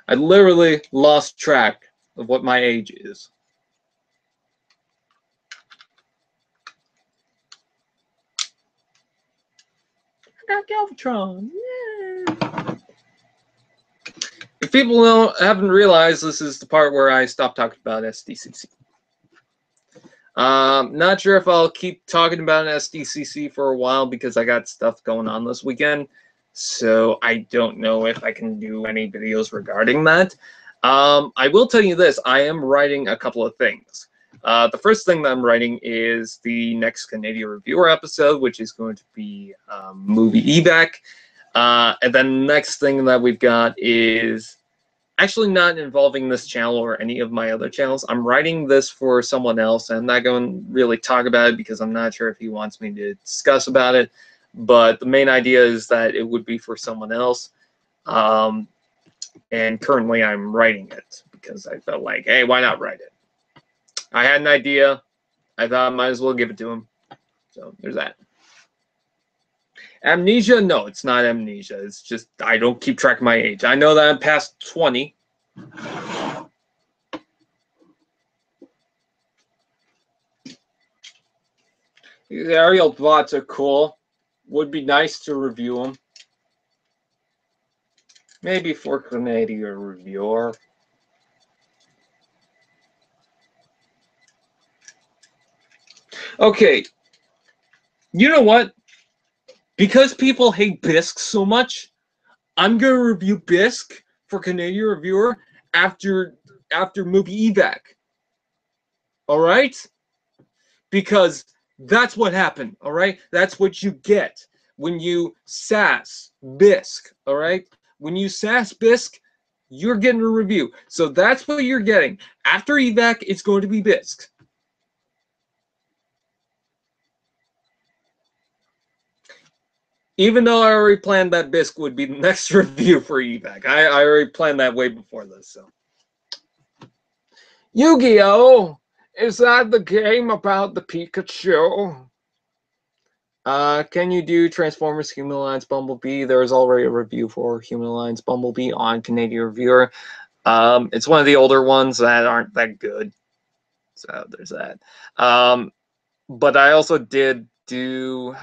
[SPEAKER 1] I literally lost track of what my age is. I got Galvatron. Yeah. If people haven't realized, this is the part where I stop talking about SDCC. Not sure if I'll keep talking about SDCC for a while because I got stuff going on this weekend. So I don't know if I can do any videos regarding that. I will tell you this. I am writing a couple of things. The first thing that I'm writing is the next Canadian Reviewer episode, which is going to be movie evac. And then the next thing that we've got is actually not involving this channel or any of my other channels. I'm writing this for someone else. I'm not going to really talk about it because I'm not sure if he wants me to discuss about it. But the main idea is that it would be for someone else. And currently I'm writing it because I felt like, hey, why not write it? I had an idea. I thought I might as well give it to him. So there's that. Amnesia? No, it's not amnesia. It's just I don't keep track of my age. I know that I'm past 20. These aerial bots are cool. Would be nice to review them. Maybe for Canadian reviewer. Okay. You know what? Because people hate Bisk so much, I'm gonna review Bisk for Canadian reviewer after movie evac. All right? Because that's what happened. All right? That's what you get when you sass Bisk. All right? When you sass Bisk, you're getting a review. So that's what you're getting. After evac, it's going to be Bisk. Even though I already planned that Bisk would be the next review for evac. I already planned that way before this. So, Yu-Gi-Oh! Is that the game about the Pikachu? Can you do Transformers Human Alliance Bumblebee? There is already a review for Human Alliance Bumblebee on Canadian Reviewer. It's one of the older ones that aren't that good. So there's that. But I also did do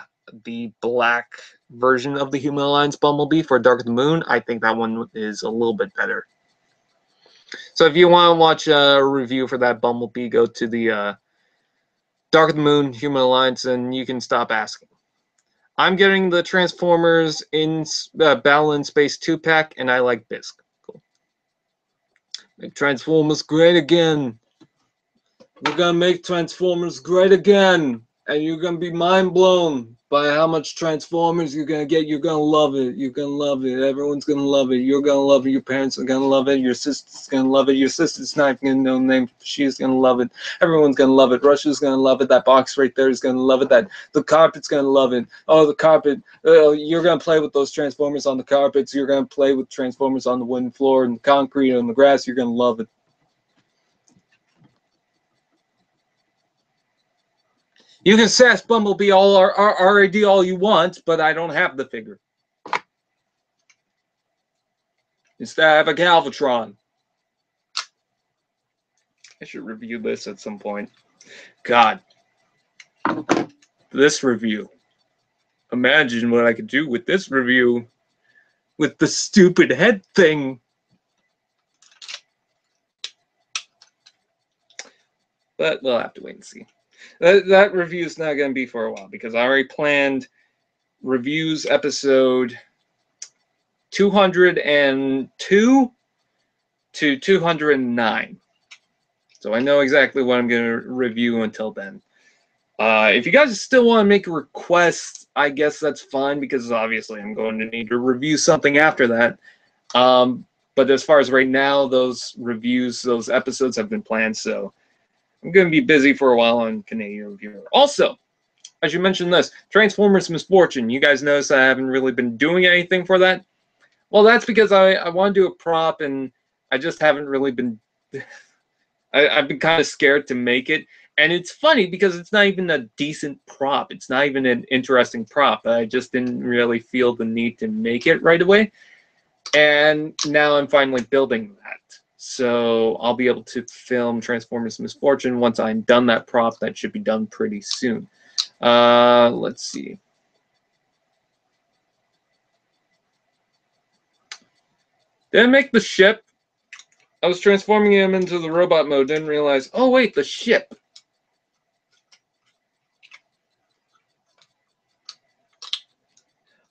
[SPEAKER 1] the black version of the Human Alliance Bumblebee for Dark of the Moon. I think that one is a little bit better. So if you want to watch a review for that Bumblebee, go to the Dark of the Moon Human Alliance and you can stop asking. I'm getting the Transformers in Battle in Space 2-pack, and I like Bisk. Cool. Make Transformers great again. We're going to make Transformers great again. And you're going to be mind blown by how much Transformers you're going to get. You're going to love it. You're going to love it. Everyone's going to love it. You're going to love it. Your parents are going to love it. Your sister's going to love it. Your sister's not going to know the name. She's going to love it. Everyone's going to love it. Russia's going to love it. That box right there is going to love it. The carpet's going to love it. Oh, the carpet. You're going to play with those Transformers on the carpets. You're going to play with Transformers on the wooden floor and the concrete and the grass. You're going to love it. You can sass Bumblebee all RAD all you want, but I don't have the figure. Instead, I have a Galvatron. I should review this at some point. God. This review. Imagine what I could do with this review. With the stupid head thing. But we'll have to wait and see. That review is not going to be for a while because I already planned reviews episode 202 to 209. So I know exactly what I'm going to review until then. If you guys still want to make a request, I guess that's fine because obviously I'm going to need to review something after that. But as far as right now, those reviews, those episodes have been planned, so I'm going to be busy for a while on Canadian Reviewer. Also, I should mention this, Transformers Misfortune. You guys notice I haven't really been doing anything for that? Well, that's because I want to do a prop, and I just haven't really been... I've been kind of scared to make it. And it's funny because it's not even a decent prop. It's not even an interesting prop. I just didn't really feel the need to make it right away. And now I'm finally building that. So I'll be able to film Transformers Misfortune once I'm done that prop. That should be done pretty soon. Let's see. Did I make the ship? I was transforming him into the robot mode. Didn't realize. Oh, wait, the ship.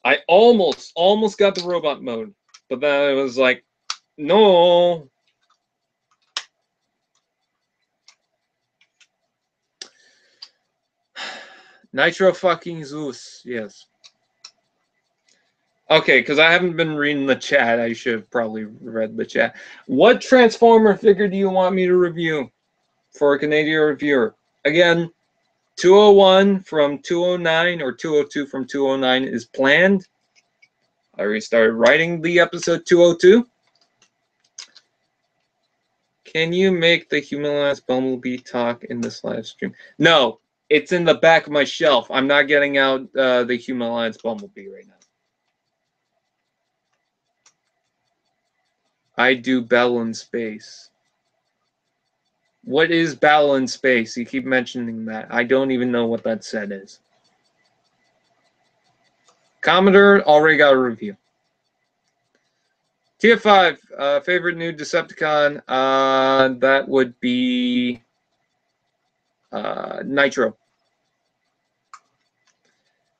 [SPEAKER 1] I almost got the robot mode. But then I was like, no. Nitro fucking Zeus, yes. Okay, because I haven't been reading the chat. I should have probably read the chat. What Transformer figure do you want me to review for a Canadian reviewer? Again, 201 from 209 or 202 from 209 is planned. I already started writing the episode 202. Can you make the Human Alliance Bumblebee talk in this live stream? No. It's in the back of my shelf. I'm not getting out the Human Alliance Bumblebee right now. I do Battle in Space. What is Battle in Space? You keep mentioning that. I don't even know what that set is. Commodore already got a review. TF5, favorite new Decepticon, that would be Nitro.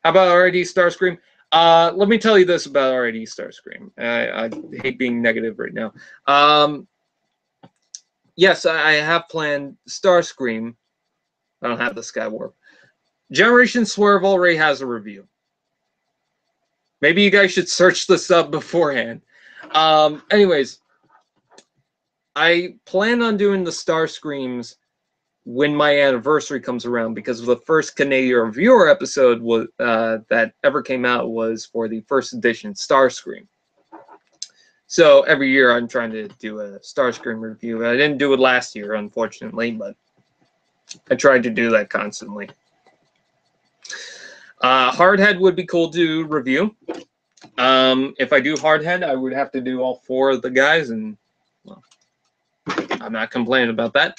[SPEAKER 1] How about RID Starscream? Let me tell you this about RID Starscream. I hate being negative right now. Yes, I have planned Starscream. I don't have the Skywarp. Generation Swerve already has a review. Maybe you guys should search this up beforehand. Anyways, I plan on doing the Starscreams when my anniversary comes around, because the first Canadian reviewer episode was that ever came out was for the first edition Starscream. So every year I'm trying to do a Starscream review. I didn't do it last year, unfortunately, but I tried to do that constantly. Hardhead would be cool to review. If I do Hardhead, I would have to do all 4 of the guys, and well, I'm not complaining about that.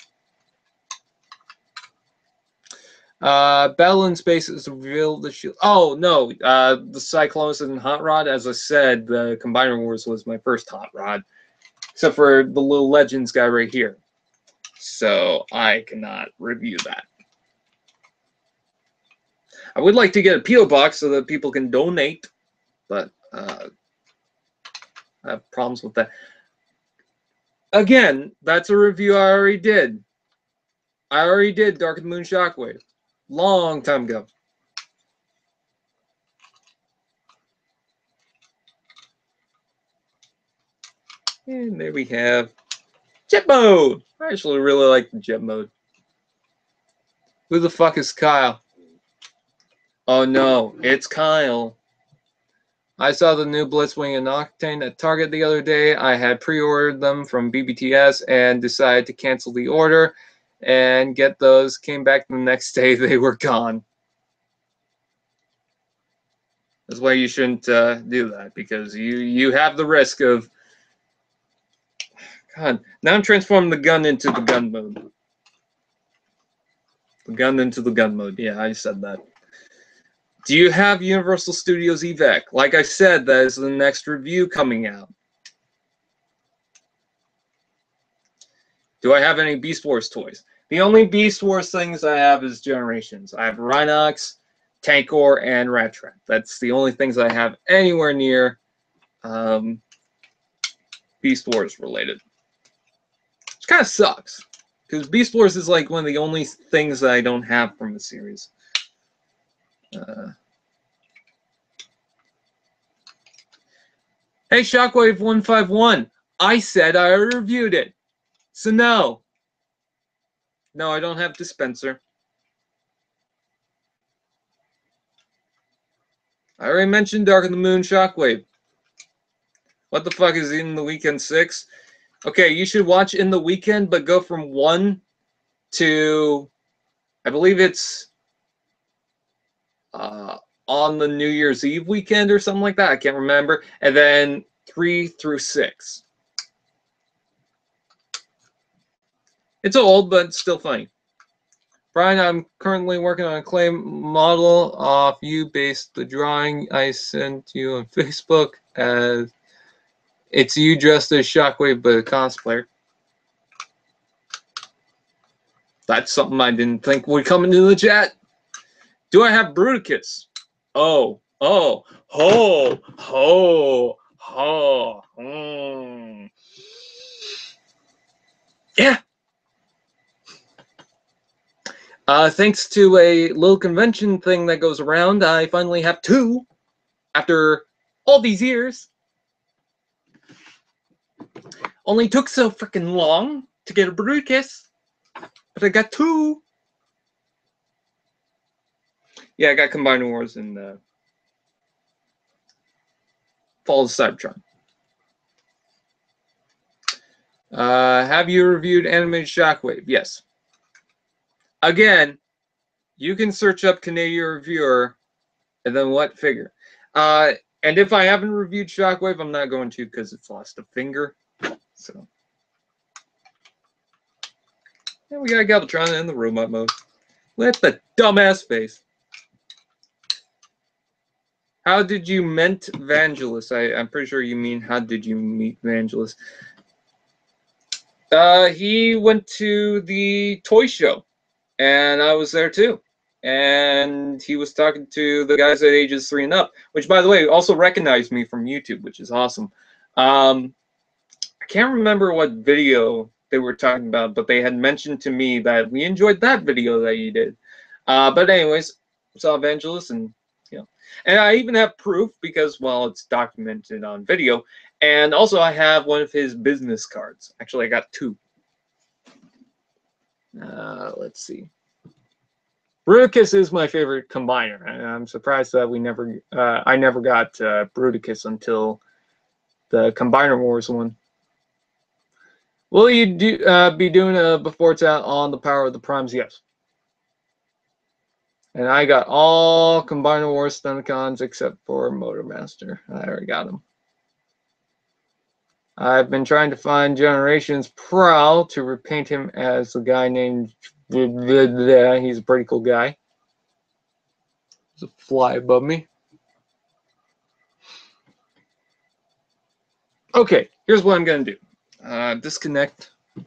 [SPEAKER 1] Battle in Space is revealed the shield. Oh no, the Cyclones and Hot Rod. As I said, the Combiner Wars was my first Hot Rod, except for the little Legends guy right here. So I cannot review that. I would like to get a P.O. box so that people can donate, but I have problems with that. Again, that's a review I already did. I already did Dark of the Moon Shockwave. Long time ago. And there we have Jet Mode. I actually really like the Jet Mode. Who the fuck is Kyle? Oh no, it's Kyle. I saw the new Blitzwing and Octane at Target the other day. I had pre-ordered them from BBTS and decided to cancel the order and get those. Came back the next day, they were gone. That's why you shouldn't do that, because you have the risk of... God, now I'm transforming the gun into the gun mode. The gun into the gun mode. Yeah, I said that. Do you have Universal Studios EVEC? Like I said, that is the next review coming out. Do I have any Beast Wars toys? The only Beast Wars things I have is Generations. I have Rhinox, Tankor, and Rattrap. That's the only things I have anywhere near Beast Wars related. Which kind of sucks, because Beast Wars is like one of the only things that I don't have from the series. Hey, Shockwave 151. I said I reviewed it. So no. No, I don't have Dispenser. I already mentioned Dark of the Moon Shockwave. What the fuck is In the Weekend 6? Okay, you should watch In the Weekend, but go from 1 to... I believe it's... on the New Year's Eve weekend or something like that. I can't remember. And then 3 through 6. It's old, but still funny. Brian, I'm currently working on a clay model of you based the drawing I sent you on Facebook. As it's you dressed as Shockwave, but a cosplayer. That's something I didn't think would come into the chat. Do I have Bruticus? Oh, oh, ho, ho, ho. Yeah. Thanks to a little convention thing that goes around, I finally have 2 after all these years. Only took so freaking long to get a Bruticus, but I got 2. Yeah, I got Combiner Wars and Fall of Cybertron. Have you reviewed Animated Shockwave? Yes. Again, you can search up Canadian Reviewer and then what figure. And if I haven't reviewed Shockwave, I'm not going to because it's lost a finger. So, yeah, we got Galvatron in the robot mode. With the dumbass face. how did you meet Vangelis? I'm pretty sure you mean how did you meet Vangelis? He went to the toy show, and I was there too. And he was talking to the guys at ages 3 and up, which, by the way, also recognized me from YouTube, which is awesome. I can't remember what video they were talking about, but they had mentioned to me that we enjoyed that video that you did. But anyways, saw Vangelis, and and I even have proof because, well, it's documented on video. And also, I have one of his business cards. Actually, I got 2. Let's see. Bruticus is my favorite combiner, and I'm surprised that I never got Bruticus until the Combiner Wars one. Will you be doing a Before It's Out on the Power of the Primes? Yes. And I got all Combiner Wars Stunticons except for Motormaster. I already got him. I've been trying to find Generations Prowl to repaint him as a guy named... He's a pretty cool guy. There's a fly above me. Okay, here's what I'm going to do. Disconnect. I'm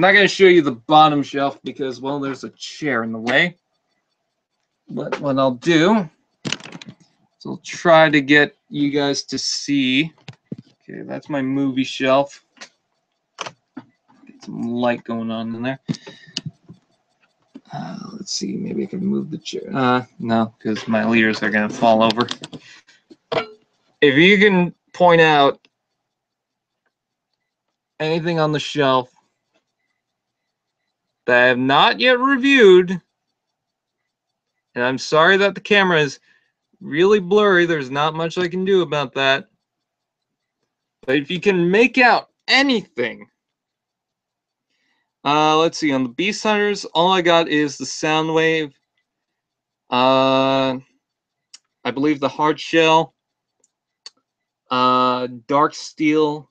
[SPEAKER 1] not going to show you the bottom shelf because, well, there's a chair in the way. But what I'll do is I'll try to get you guys to see. Okay, that's my movie shelf. Get some light going on in there. Let's see, maybe I can move the chair. No, because my leaders are going to fall over. If you can point out anything on the shelf that I have not yet reviewed, and I'm sorry that the camera is really blurry, there's not much I can do about that. But if you can make out anything, let's see, on the Beast Hunters, all I got is the Soundwave, I believe the Hard Shell, Dark Steel,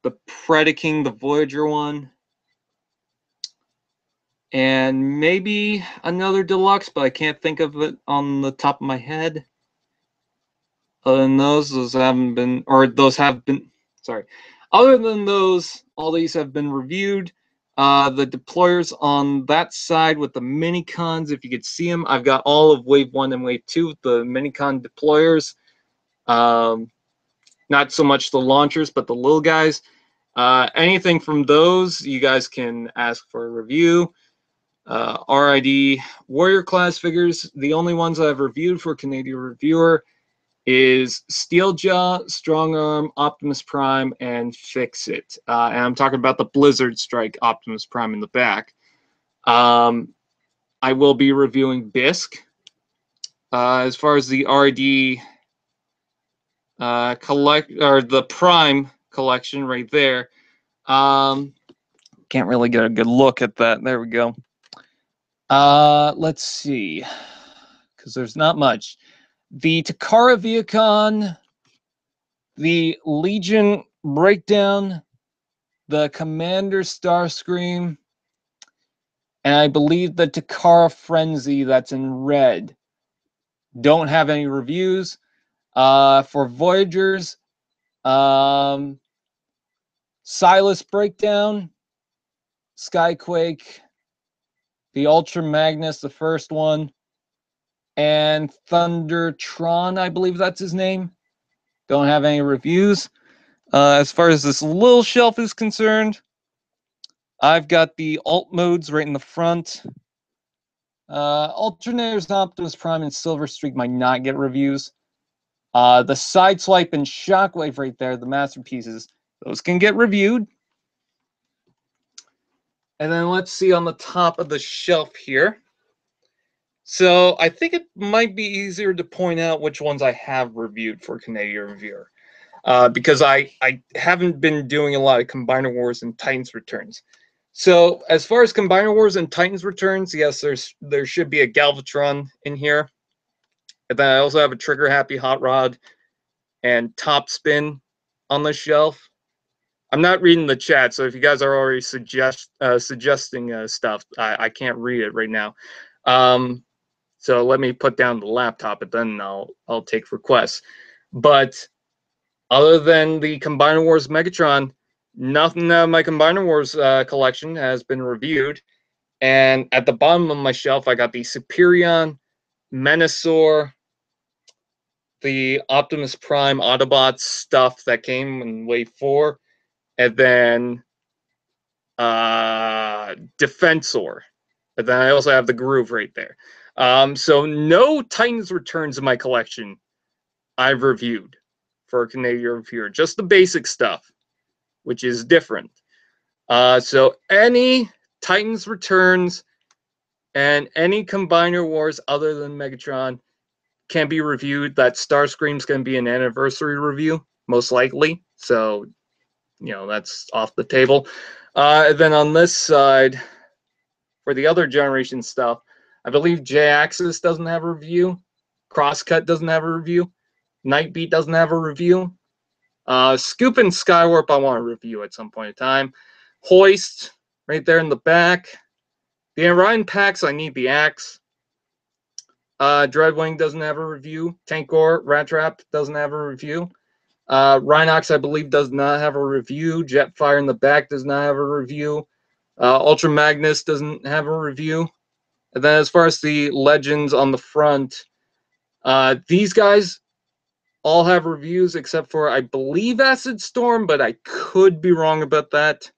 [SPEAKER 1] the Predaking, the Voyager one, and maybe another Deluxe, but I can't think of it on the top of my head. Other than those haven't been, or those have been, sorry. Other than those, all these have been reviewed. The deployers on that side with the Minicons, if you could see them, I've got all of Wave 1 and Wave 2 with the Minicon deployers. Not so much the launchers, but the little guys. Anything from those, you guys can ask for a review. RID Warrior Class figures, the only ones I've reviewed for Canadian Reviewer is Steeljaw, Strong Arm, Optimus Prime, and Fix It. And I'm talking about the Blizzard Strike Optimus Prime in the back. I will be reviewing Bisk. As far as the RD the Prime collection right there, can't really get a good look at that. There we go. Let's see, because there's not much. The Takara Viacon, the Legion Breakdown, the Commander Starscream, and I believe the Takara Frenzy that's in red. Don't have any reviews. For Voyagers, Silas Breakdown, Skyquake, the Ultra Magnus, the first one, and Thundertron, I believe that's his name. Don't have any reviews. As far as this little shelf is concerned, I've got the alt modes right in the front. Alternators, Optimus Prime, and Silver Streak might not get reviews. The Sideswipe and Shockwave right there, the masterpieces, those can get reviewed. And then let's see on the top of the shelf here. So I think it might be easier to point out which ones I have reviewed for Canadian Reviewer. Because I haven't been doing a lot of Combiner Wars and Titans Returns. So as far as Combiner Wars and Titans Returns, yes, there should be a Galvatron in here. And then I also have a Trigger Happy Hot Rod and Top Spin on the shelf. I'm not reading the chat, so if you guys are already suggesting stuff, I can't read it right now. So let me put down the laptop, and then I'll take requests. But other than the Combiner Wars Megatron, nothing out of my Combiner Wars collection has been reviewed. And at the bottom of my shelf, I got the Superion, Menasor, the Optimus Prime Autobots stuff that came in Wave 4, and then Defensor. And then I also have the Groove right there. So no Titans Returns in my collection I've reviewed for a Canadian reviewer. Just the basic stuff, which is different. So any Titans Returns and any Combiner Wars other than Megatron can be reviewed. That Starscream's going to be an anniversary review, most likely. So, you know, that's off the table. And then on this side, for the other generation stuff, I believe J-Axis doesn't have a review. Crosscut doesn't have a review. Nightbeat doesn't have a review. Scoop and Skywarp I want to review at some point in time. Hoist, right there in the back. The Orion packs, I need the axe. Dreadwing doesn't have a review. Tankor, Rat Trap doesn't have a review. Rhinox, I believe, does not have a review. Jetfire in the back does not have a review. Ultra Magnus doesn't have a review. And then as far as the Legends on the front, these guys all have reviews except for, I believe, Acid Storm, but I could be wrong about that.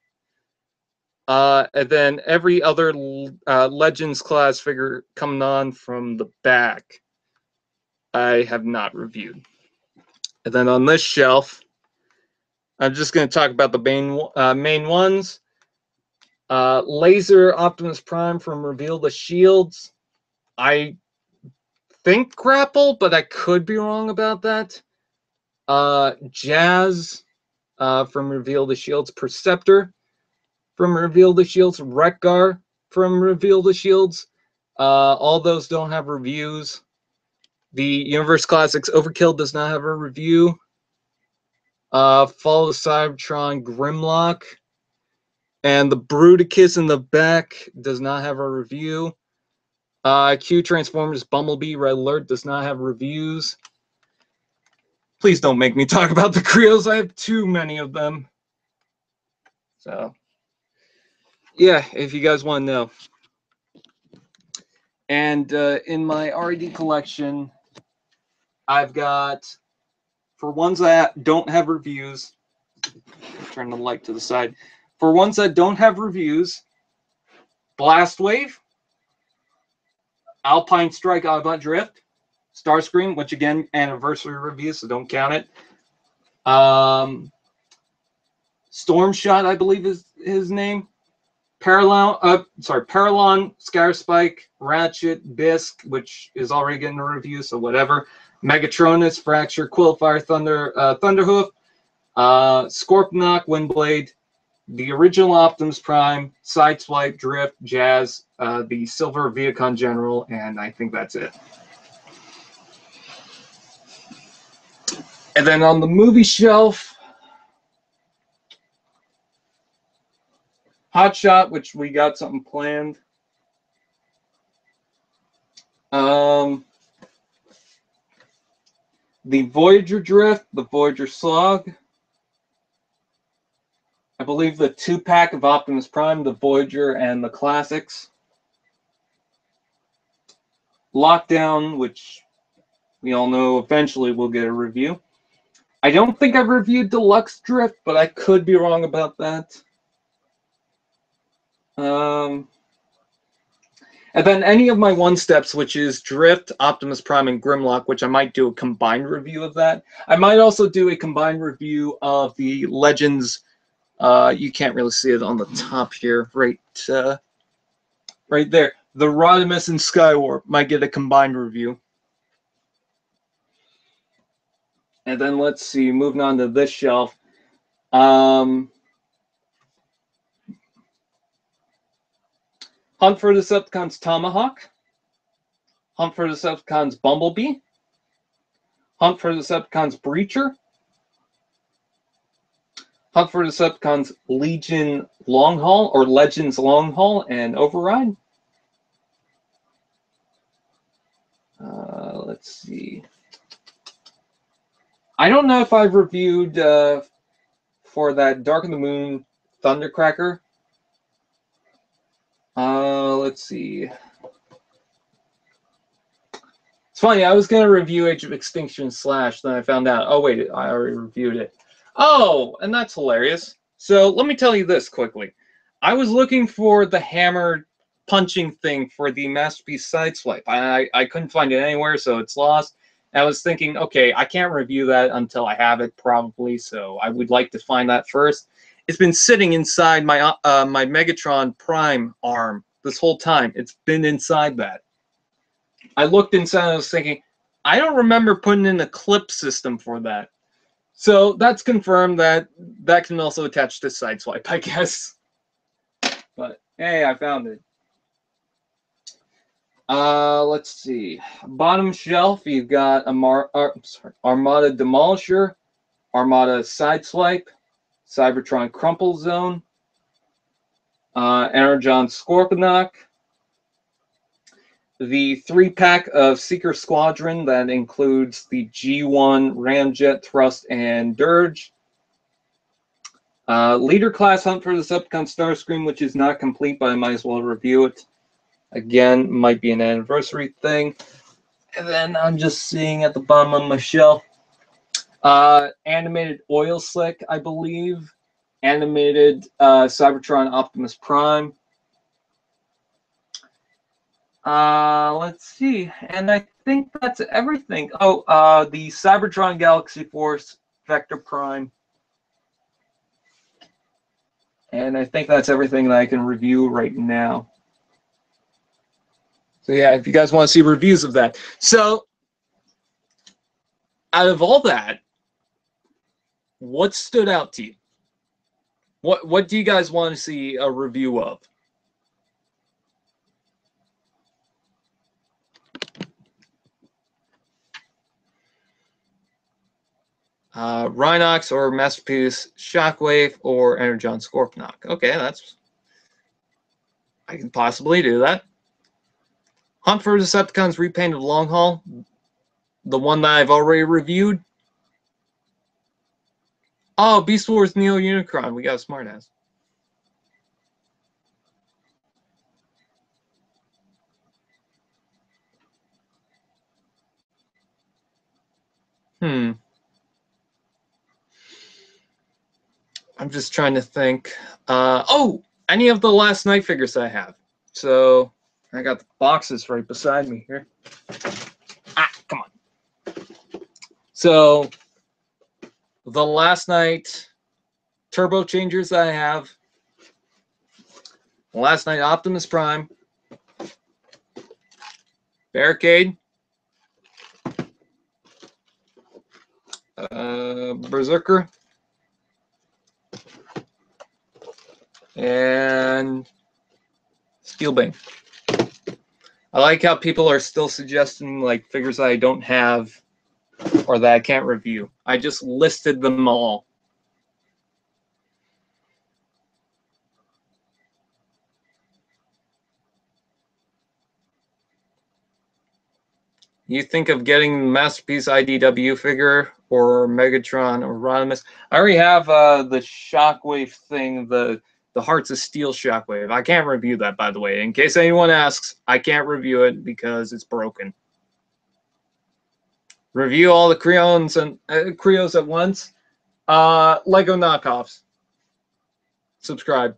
[SPEAKER 1] And then every other Legends class figure coming on from the back, I have not reviewed. And then on this shelf, I'm just going to talk about the main ones. Laser Optimus Prime from Reveal the Shields. I think Grapple, but I could be wrong about that. Jazz from Reveal the Shields. Perceptor from Reveal the Shields. Wreck-Gar from Reveal the Shields. All those don't have reviews. The Universe Classics Overkill does not have a review. Fall of Cybertron Grimlock. And the Bruticus in the back does not have a review. Q Transformers Bumblebee Red Alert does not have reviews. Please don't make me talk about the Creos. I have too many of them. So, yeah, if you guys want to know. And in my RED collection, I've got, for ones that don't have reviews, turn the light to the side. For ones that don't have reviews, Blast Wave, Alpine Strike Autobot Drift, Starscream, which again, anniversary review, so don't count it. Storm Shot, I believe is his name. Paralon, Scatterspike, Ratchet, Bisk, which is already getting a review, so whatever. Megatronus, Fracture, Quillfire, Thunderhoof, Scorponok, Windblade, the original Optimus Prime, Sideswipe, Drift, Jazz, the Silver Viacon General, and I think that's it. And then on the movie shelf, Hot Shot, which we got something planned. The Voyager Drift, the Voyager Slog. I believe the 2-pack of Optimus Prime, the Voyager, and the Classics. Lockdown, which we all know eventually we'll get a review. I don't think I've reviewed Deluxe Drift, but I could be wrong about that. And then any of my one-steps, which is Drift, Optimus Prime, and Grimlock, which I might do a combined review of that. I might also do a combined review of the Legends. You can't really see it on the top here, right there. The Rodimus and Skywarp might get a combined review. And then let's see, moving on to this shelf. Hunt for Decepticons Tomahawk. Hunt for Decepticons Bumblebee. Hunt for Decepticons Breacher. Hunt for Decepticons Legion Long Haul, or Legends Long Haul, and Override. Let's see. I don't know if I've reviewed for that Dark of the Moon Thundercracker. Let's see. It's funny, I was going to review Age of Extinction Slash, then I found out, oh wait, I already reviewed it. Oh, and that's hilarious. So let me tell you this quickly. I was looking for the hammer punching thing for the Masterpiece Sideswipe. I couldn't find it anywhere, so it's lost. And I was thinking, okay, I can't review that until I have it, probably, so I would like to find that first. It's been sitting inside my my Megatron Prime arm this whole time. It's been inside that. I looked inside and I was thinking, I don't remember putting in a clip system for that. So that's confirmed that that can also attach to Sideswipe, I guess. But hey, I found it. Let's see. Bottom shelf, you've got Armada Demolisher, Armada Sideswipe, Cybertron Crumple Zone, Energon Scorponok, the 3-pack of Seeker Squadron that includes the G1, Ramjet, Thrust, and Dirge. Leader Class Hunt for the Decepticon Starscream, which is not complete, but I might as well review it. Again, might be an anniversary thing. And then I'm just seeing at the bottom of my shelf. Animated Oil Slick, I believe. Animated Cybertron Optimus Prime. Let's see, and I think that's everything. Oh, the Cybertron Galaxy Force Vector Prime. And I think that's everything that I can review right now. So yeah, if you guys want to see reviews of that. So, out of all that, what stood out to you? What do you guys want to see a review of? Rhinox or Masterpiece Shockwave or Energon Scorponok. Okay, that's... I can possibly do that. Hunt for Decepticons Repainted Long Haul. The one that I've already reviewed. Oh, Beast Wars Neo Unicron. We got a smartass. I'm just trying to think. Oh, any of the Last Night figures I have. So I got the boxes right beside me here. Ah, come on. So the Last Night Turbo Changers that I have. Last Night Optimus Prime. Barricade. Berserker. And Steelbane. I like how people are still suggesting like figures that I don't have or that I can't review. I just listed them all. You think of getting Masterpiece IDW figure or Megatron or Rodimus? I already have the Shockwave thing, the Hearts of Steel Shockwave. I can't review that, by the way. In case anyone asks, I can't review it because it's broken. Review all the Creons and Creos at once. Lego knockoffs. Subscribe.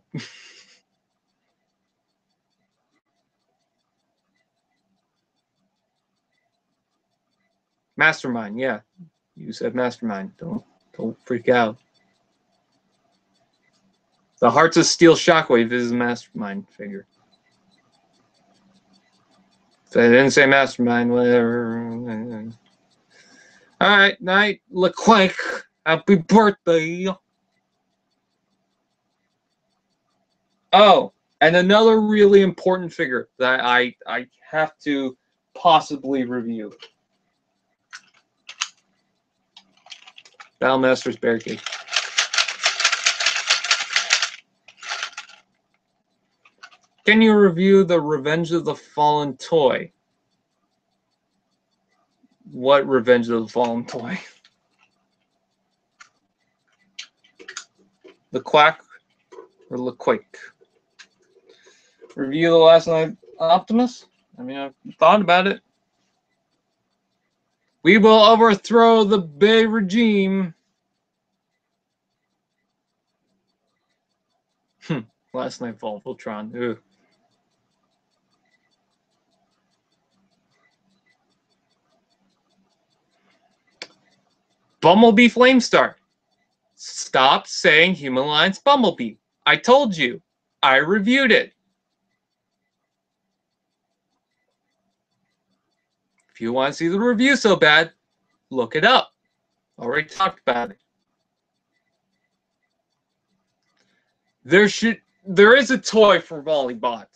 [SPEAKER 1] Mastermind, yeah. You said Mastermind. Don't freak out. The Hearts of Steel Shockwave is a Mastermind figure. So I didn't say Mastermind, whatever. Alright, night, LeClank. Happy birthday. Oh, and another really important figure that I have to possibly review. Battlemaster's Barricade. Can you review the Revenge of the Fallen toy? What Revenge of the Fallen toy? The Quack or the Quake? Review the last night Optimus? I mean, I've thought about it. We will overthrow the Bay regime. Last night Voltron. Ugh. Bumblebee Flamestar. Stop saying Human Alliance Bumblebee. I told you. I reviewed it. If you want to see the review so bad, look it up. Already talked about it. There is a toy for Volleybot.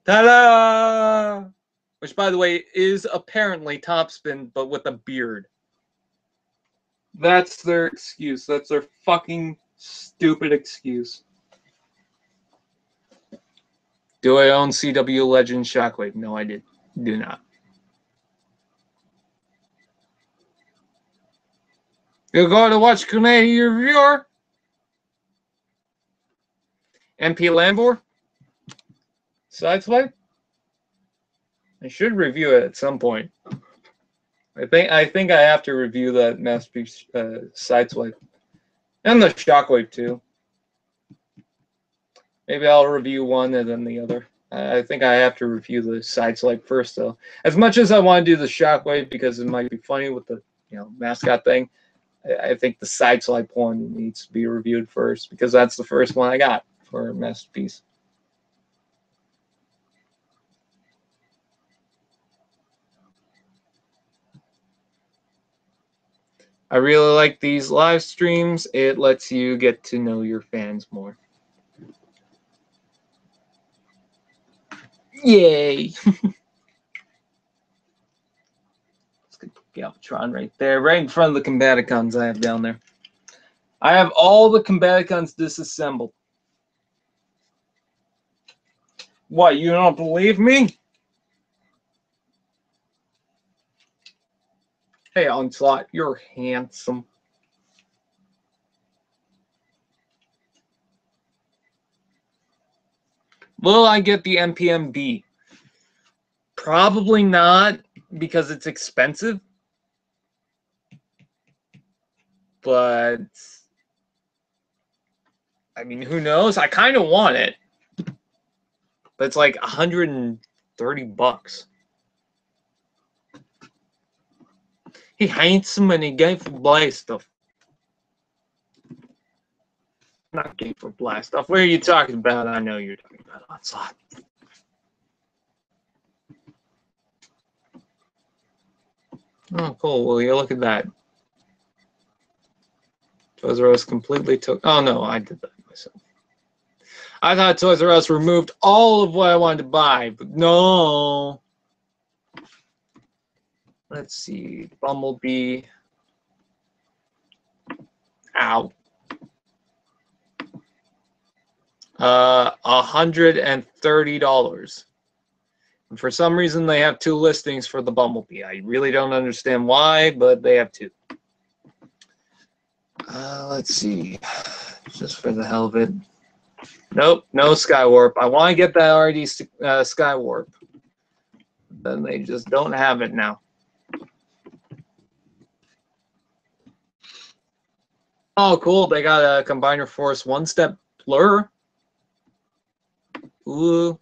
[SPEAKER 1] Ta-da! Which, by the way, is apparently Topspin, but with a beard. That's their excuse. That's their fucking stupid excuse. Do I own CW Legend Shockwave? No, I do not. You go to watch Canadian Reviewer? MP Lambor? Sideswipe? I should review it at some point. I think I have to review that Masterpiece Sideswipe. And the Shockwave too. Maybe I'll review one and then the other. I think I have to review the Sideswipe first though. As much as I want to do the Shockwave because it might be funny with the mascot thing, I think the Sideswipe one needs to be reviewed first because that's the first one I got for Masterpiece. I really like these live streams. It lets you get to know your fans more. Yay! Let's get Galvatron right there, right in front of the Combaticons I have down there. I have all the Combaticons disassembled. What, you don't believe me? Hey, Onslaught, you're handsome. Will I get the MPMB? Probably not, because it's expensive. But, I mean, who knows? I kind of want it. But it's like $130. He handsome and he gave for blast stuff. Not gave for blast stuff. What are you talking about? I know you're talking about Onslaught. Oh, cool. Well, you look at that. Toys R Us completely took. Oh no, I did that myself. I thought Toys R Us removed all of what I wanted to buy, but no. Let's see, Bumblebee. Ow. $130. And for some reason, they have two listings for the Bumblebee. I really don't understand why, but they have two. Let's see, just for the hell of it. Nope, no Skywarp. I want to get that already Skywarp. Then they just don't have it now. Oh, cool. They got a Combiner Force one-step blur. Ooh.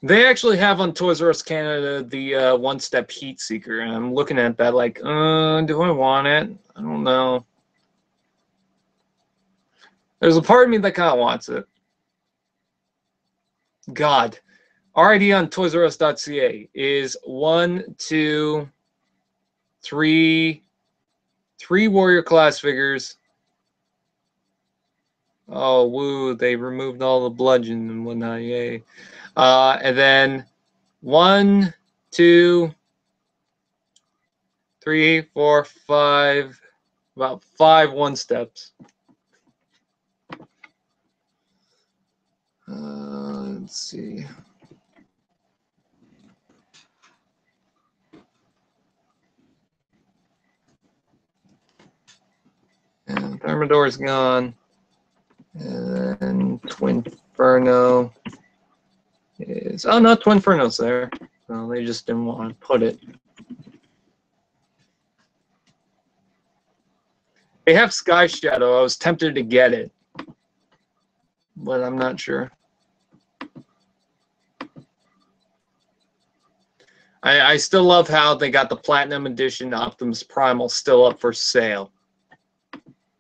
[SPEAKER 1] They actually have on Toys R Us Canada the one-step Heat Seeker, and I'm looking at that like, do I want it? I don't know. There's a part of me that kind of wants it. God. Already on ToysRUs.ca is 1, 2, 3 Warrior Class figures. Oh, woo, they removed all the bludgeon and whatnot, yay. And then 1, 2, 3, 4, 5, About 5 one-steps. Let's see. And Thermidor's gone. And then Twinferno is... Oh, no, Twinferno's there. Well, they just didn't want to put it. They have Sky Shadow. I was tempted to get it, but I'm not sure. I still love how they got the Platinum Edition Optimus Primal still up for sale.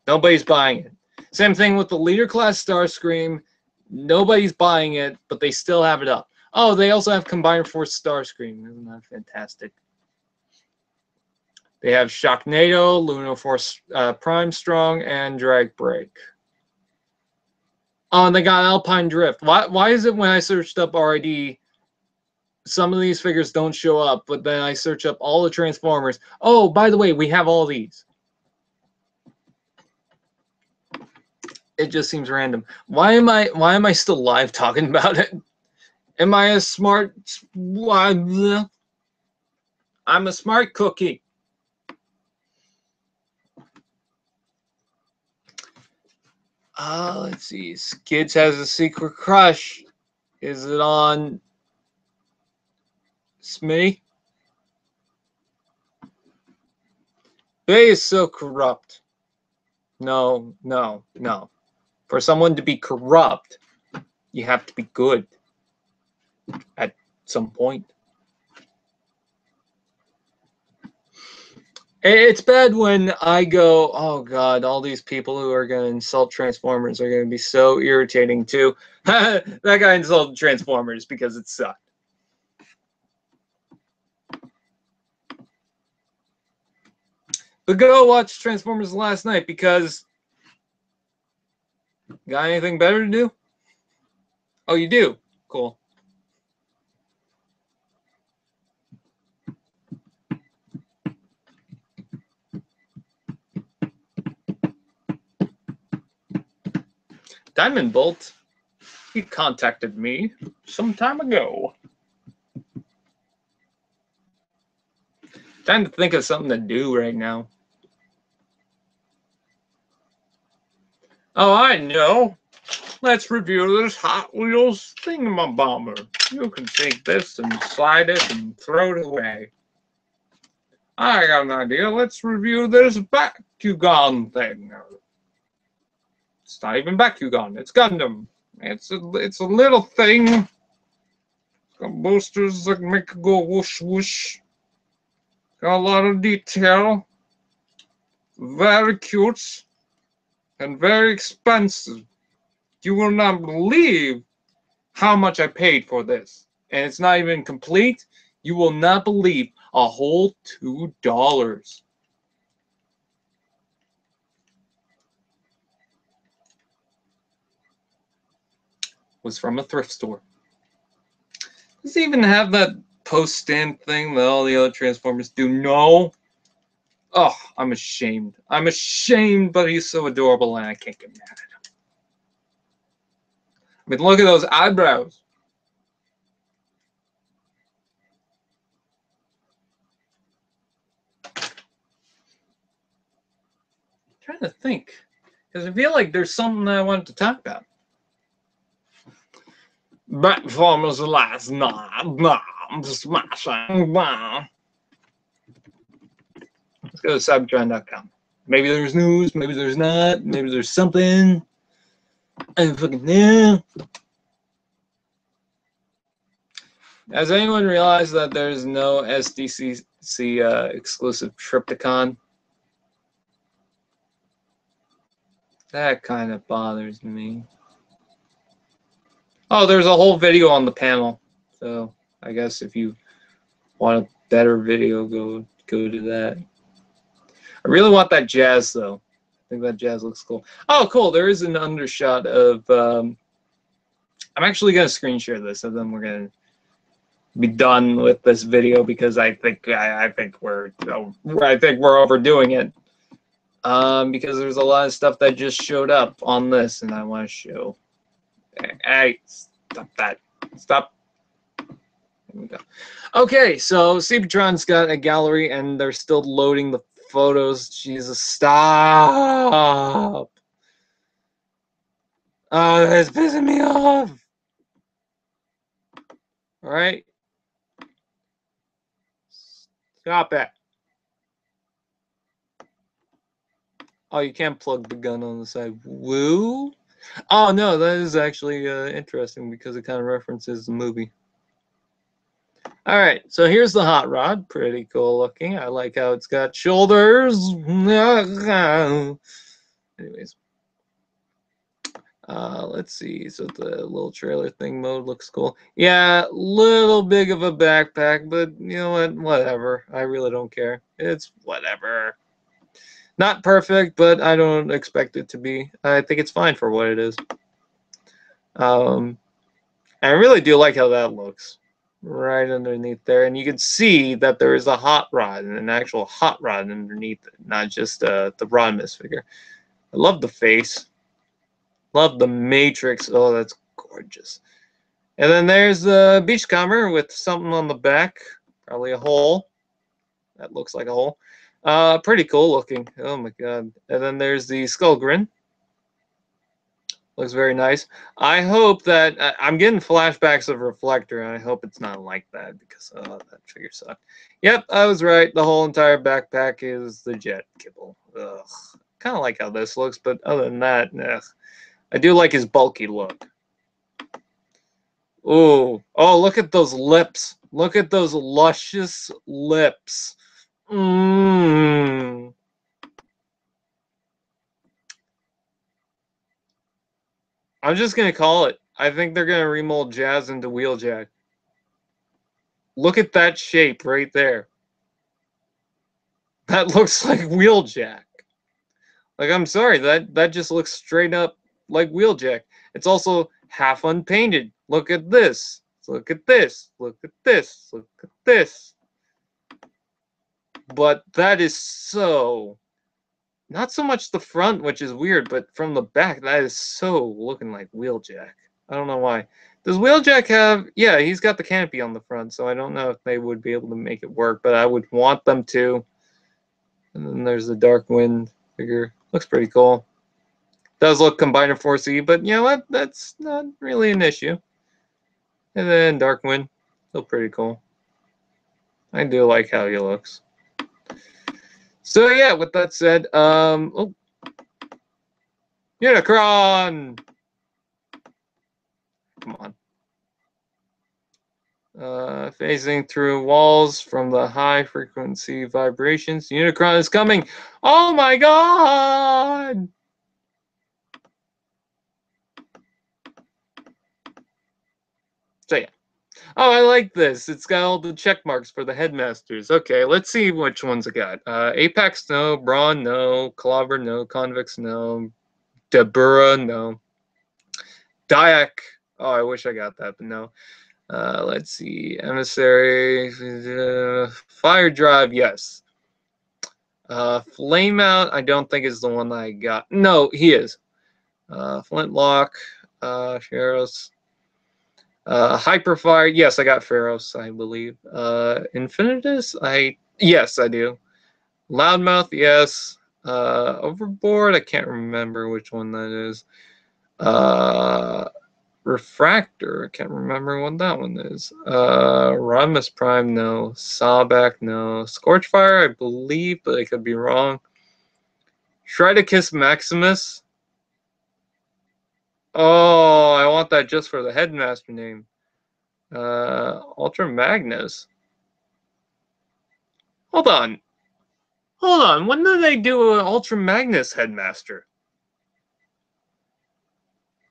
[SPEAKER 1] Nobody's buying it. Same thing with the Leader Class Starscream. Nobody's buying it, but they still have it up. Oh, they also have Combined Force Starscream. Isn't that fantastic? They have Shocknado, Lunar Force Prime Strong, and Drag Break. Oh, and they got Alpine Drift. Why is it when I searched up RID, some of these figures don't show up, but then I search up all the Transformers? Oh, by the way, we have all these. It just seems random. Why am I still live talking about it? Am I a smart... I'm a smart cookie. Let's see. Skids has a secret crush. Is it on Smitty? They is so corrupt. No, no, no. For someone to be corrupt, you have to be good at some point. It's bad when I go, oh God, all these people who are going to insult Transformers are going to be so irritating too. That guy insulted Transformers because it sucked. But go watch Transformers last night because... Got anything better to do? Oh, you do? Cool. Diamond Bolt, he contacted me some time ago. Trying to think of something to do right now. Oh, I know. Let's review this Hot Wheels thingamabomber. You can take this and slide it and throw it away. I got an idea. Let's review this Bakugan thing. It's not even Bakugan. It's Gundam. It's a little thing. It's got boosters that make it go whoosh whoosh. Got a lot of detail. Very cute. And very expensive. You will not believe how much I paid for this. And it's not even complete. You will not believe a whole $2. Was from a thrift store. Does it even have that post-stamp thing that all the other Transformers do? No. Oh, I'm ashamed. I'm ashamed, but he's so adorable and I can't get mad at him. I mean, look at those eyebrows. I'm trying to think. Because I feel like there's something that I wanted to talk about. Transformers last night. I'm smashing. Let's go to Cybertron.com. Maybe there's news, maybe there's not, maybe there's something. I don't fucking know. Has anyone realized that there's no SDCC exclusive Triptychon? That kind of bothers me. Oh, there's a whole video on the panel. So I guess if you want a better video, go to that. I really want that Jazz, though. I think that Jazz looks cool. Oh, cool. There is an undershot of... I'm actually going to screen share this, and then we're going to be done with this video because I think we're overdoing it. because there's a lot of stuff that just showed up on this, and I want to show. Hey, stop that. Stop. There we go. Okay, so Cybertron's got a gallery, and they're still loading the photos. Jesus, stop. Oh, that's pissing me off. All right. Stop it. Oh, you can't plug the gun on the side. Woo? Oh, no, that is actually interesting because it kind of references the movie. All right, so here's the hot rod. Pretty cool looking. I like how it's got shoulders. Anyways. Let's see. So the little trailer thing mode looks cool. Yeah, little big of a backpack, but you know what? Whatever. I really don't care. It's whatever. Not perfect, but I don't expect it to be. I think it's fine for what it is. I really do like how that looks right underneath there, and you can see that there is a hot rod and an actual hot rod underneath it, not just the Rodimus figure. I love the face. Love the Matrix. Oh, that's gorgeous. And then there's the Beachcomber with something on the back. Probably a hole. That looks like a hole. Pretty cool looking. Oh my god. And then there's the Skullgrin. Looks very nice. I hope that... I'm getting flashbacks of Reflector, and I hope it's not like that, because that figure sucked. Yep, I was right. The whole entire backpack is the jet kibble. Ugh. Kind of like how this looks, but other than that, ugh. I do like his bulky look. Ooh. Oh, look at those lips. Look at those luscious lips. Mmm. I'm just going to call it. I think they're going to remold Jazz into Wheeljack. Look at that shape right there. That looks like Wheeljack. Like, I'm sorry. That just looks straight up like Wheeljack. It's also half unpainted. Look at this. Look at this. Look at this. Look at this. But that is so... Not so much the front, which is weird, but from the back, that is so looking like Wheeljack. I don't know why. Does Wheeljack have... Yeah, he's got the canopy on the front, so I don't know if they would be able to make it work, but I would want them to. And then there's the Darkwind figure. Looks pretty cool. Does look Combiner 4C, but you know what? That's not really an issue. And then Darkwind. Still pretty cool. I do like how he looks. So yeah, with that said, oh, Unicron! Come on. Phasing through walls from the high frequency vibrations. Unicron is coming! Oh my god! So yeah. Oh, I like this. It's got all the check marks for the headmasters. Okay, let's see which ones I got. Apex, no. Brawn, no. Clobber, no. Convicts, no. Dabura, no. Dyak. Oh, I wish I got that, but no. Let's see. Emissary. Fire Drive, yes. Flameout, I don't think is the one that I got. No, he is. Flintlock. Sheriff's. Hyperfire, yes, I got Pharaohs, I believe. Infinitus, yes, I do. Loudmouth, yes. Overboard, I can't remember which one that is. Refractor, I can't remember what that one is. Rodimus Prime, no. Sawback, no. Scorchfire, I believe, but I could be wrong. Shredicus Maximus. Oh, I want that just for the headmaster name. Ultra Magnus. Hold on. Hold on. When did they do an Ultra Magnus headmaster?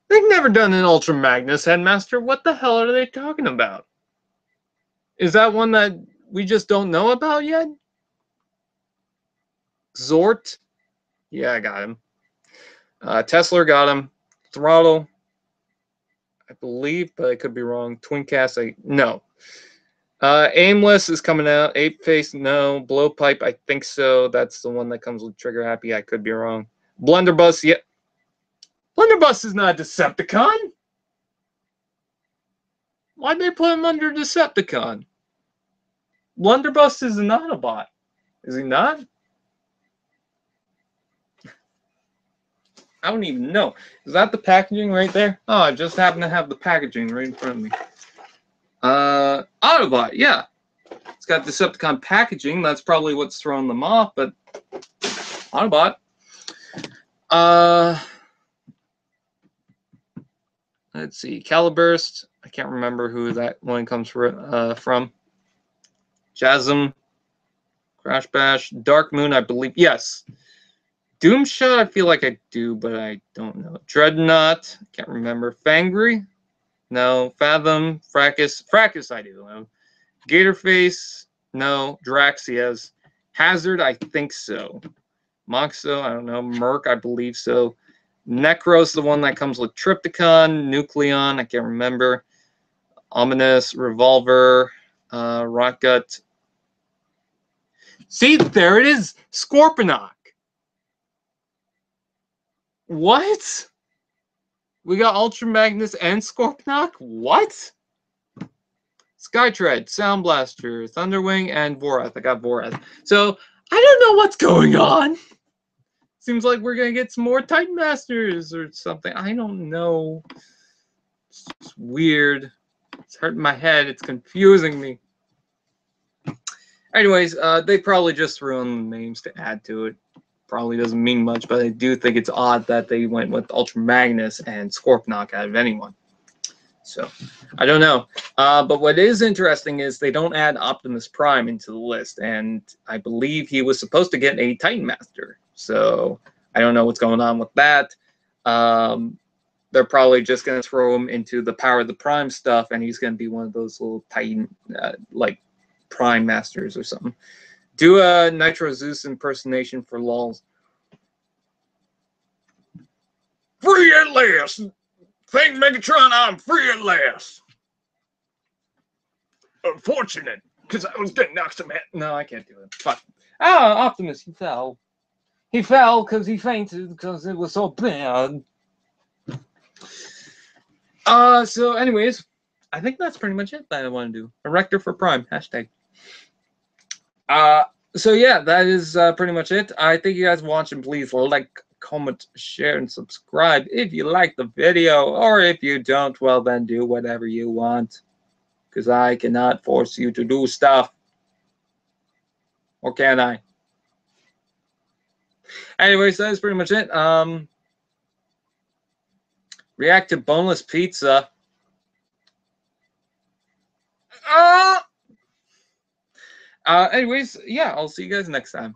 [SPEAKER 1] They've never done an Ultra Magnus headmaster. What the hell are they talking about? Is that one that we just don't know about yet? Zort? Yeah, I got him. Tesla got him. Throttle, I believe, but I could be wrong. Twincast, no. Aimless is coming out. Ape Face, no. Blowpipe, I think so. That's the one that comes with Trigger Happy. I could be wrong. Blunderbuss, yeah. Blunderbuss is not a Decepticon. Why'd they put him under Decepticon? Blunderbuss is an Autobot. Is he not? I don't even know. Is that the packaging right there? Oh, I just happen to have the packaging right in front of me. Autobot, yeah. It's got Decepticon packaging. That's probably what's throwing them off, but Autobot. Let's see. Caliburst. I can't remember who that one comes from. Jasm. Crash Bash. Dark Moon, I believe. Yes. Doomshot, I feel like I do, but I don't know. Dreadnought. Can't remember. Fangry. No. Fathom. Fracas. Fracas, I do know. Gatorface. No. Draxias. Hazard, I think so. Moxo, I don't know. Merc, I believe so. Necros, the one that comes with Trypticon. Nucleon, I can't remember. Ominous. Revolver. Rotgut. See, there it is. Scorponok. What? We got Ultra Magnus and Scorponok? What? Skytread, Sound Blaster, Thunderwing, and Vorath. I got Vorath. So, I don't know what's going on. Seems like we're going to get some more Titan Masters or something. I don't know. It's just weird. It's hurting my head. It's confusing me. Anyways, they probably just threw in the names to add to it. Probably doesn't mean much, but I do think it's odd that they went with Ultra Magnus and Scorponok out of anyone. So, I don't know. But what is interesting is they don't add Optimus Prime into the list, and I believe he was supposed to get a Titan Master. So, I don't know what's going on with that. They're probably just going to throw him into the Power of the Prime stuff, and he's going to be one of those little Titan, like, Prime Masters or something. Do a Nitro Zeus impersonation for lulz. Free at last! Thank Megatron, I'm free at last! Unfortunate, because I was getting knocked some head. No, I can't do it. Fuck. Ah, Optimus, he fell. He fell because he fainted because it was so bad. So anyways, I think that's pretty much it that I want to do. Erector for Prime, hashtag. So yeah, that is pretty much it. I thank you guys for watching. Please like, comment, share, and subscribe if you like the video, or if you don't, well then do whatever you want, because I cannot force you to do stuff. Or can I? Anyways, that is pretty much it. React to boneless pizza. Anyways, yeah, I'll see you guys next time.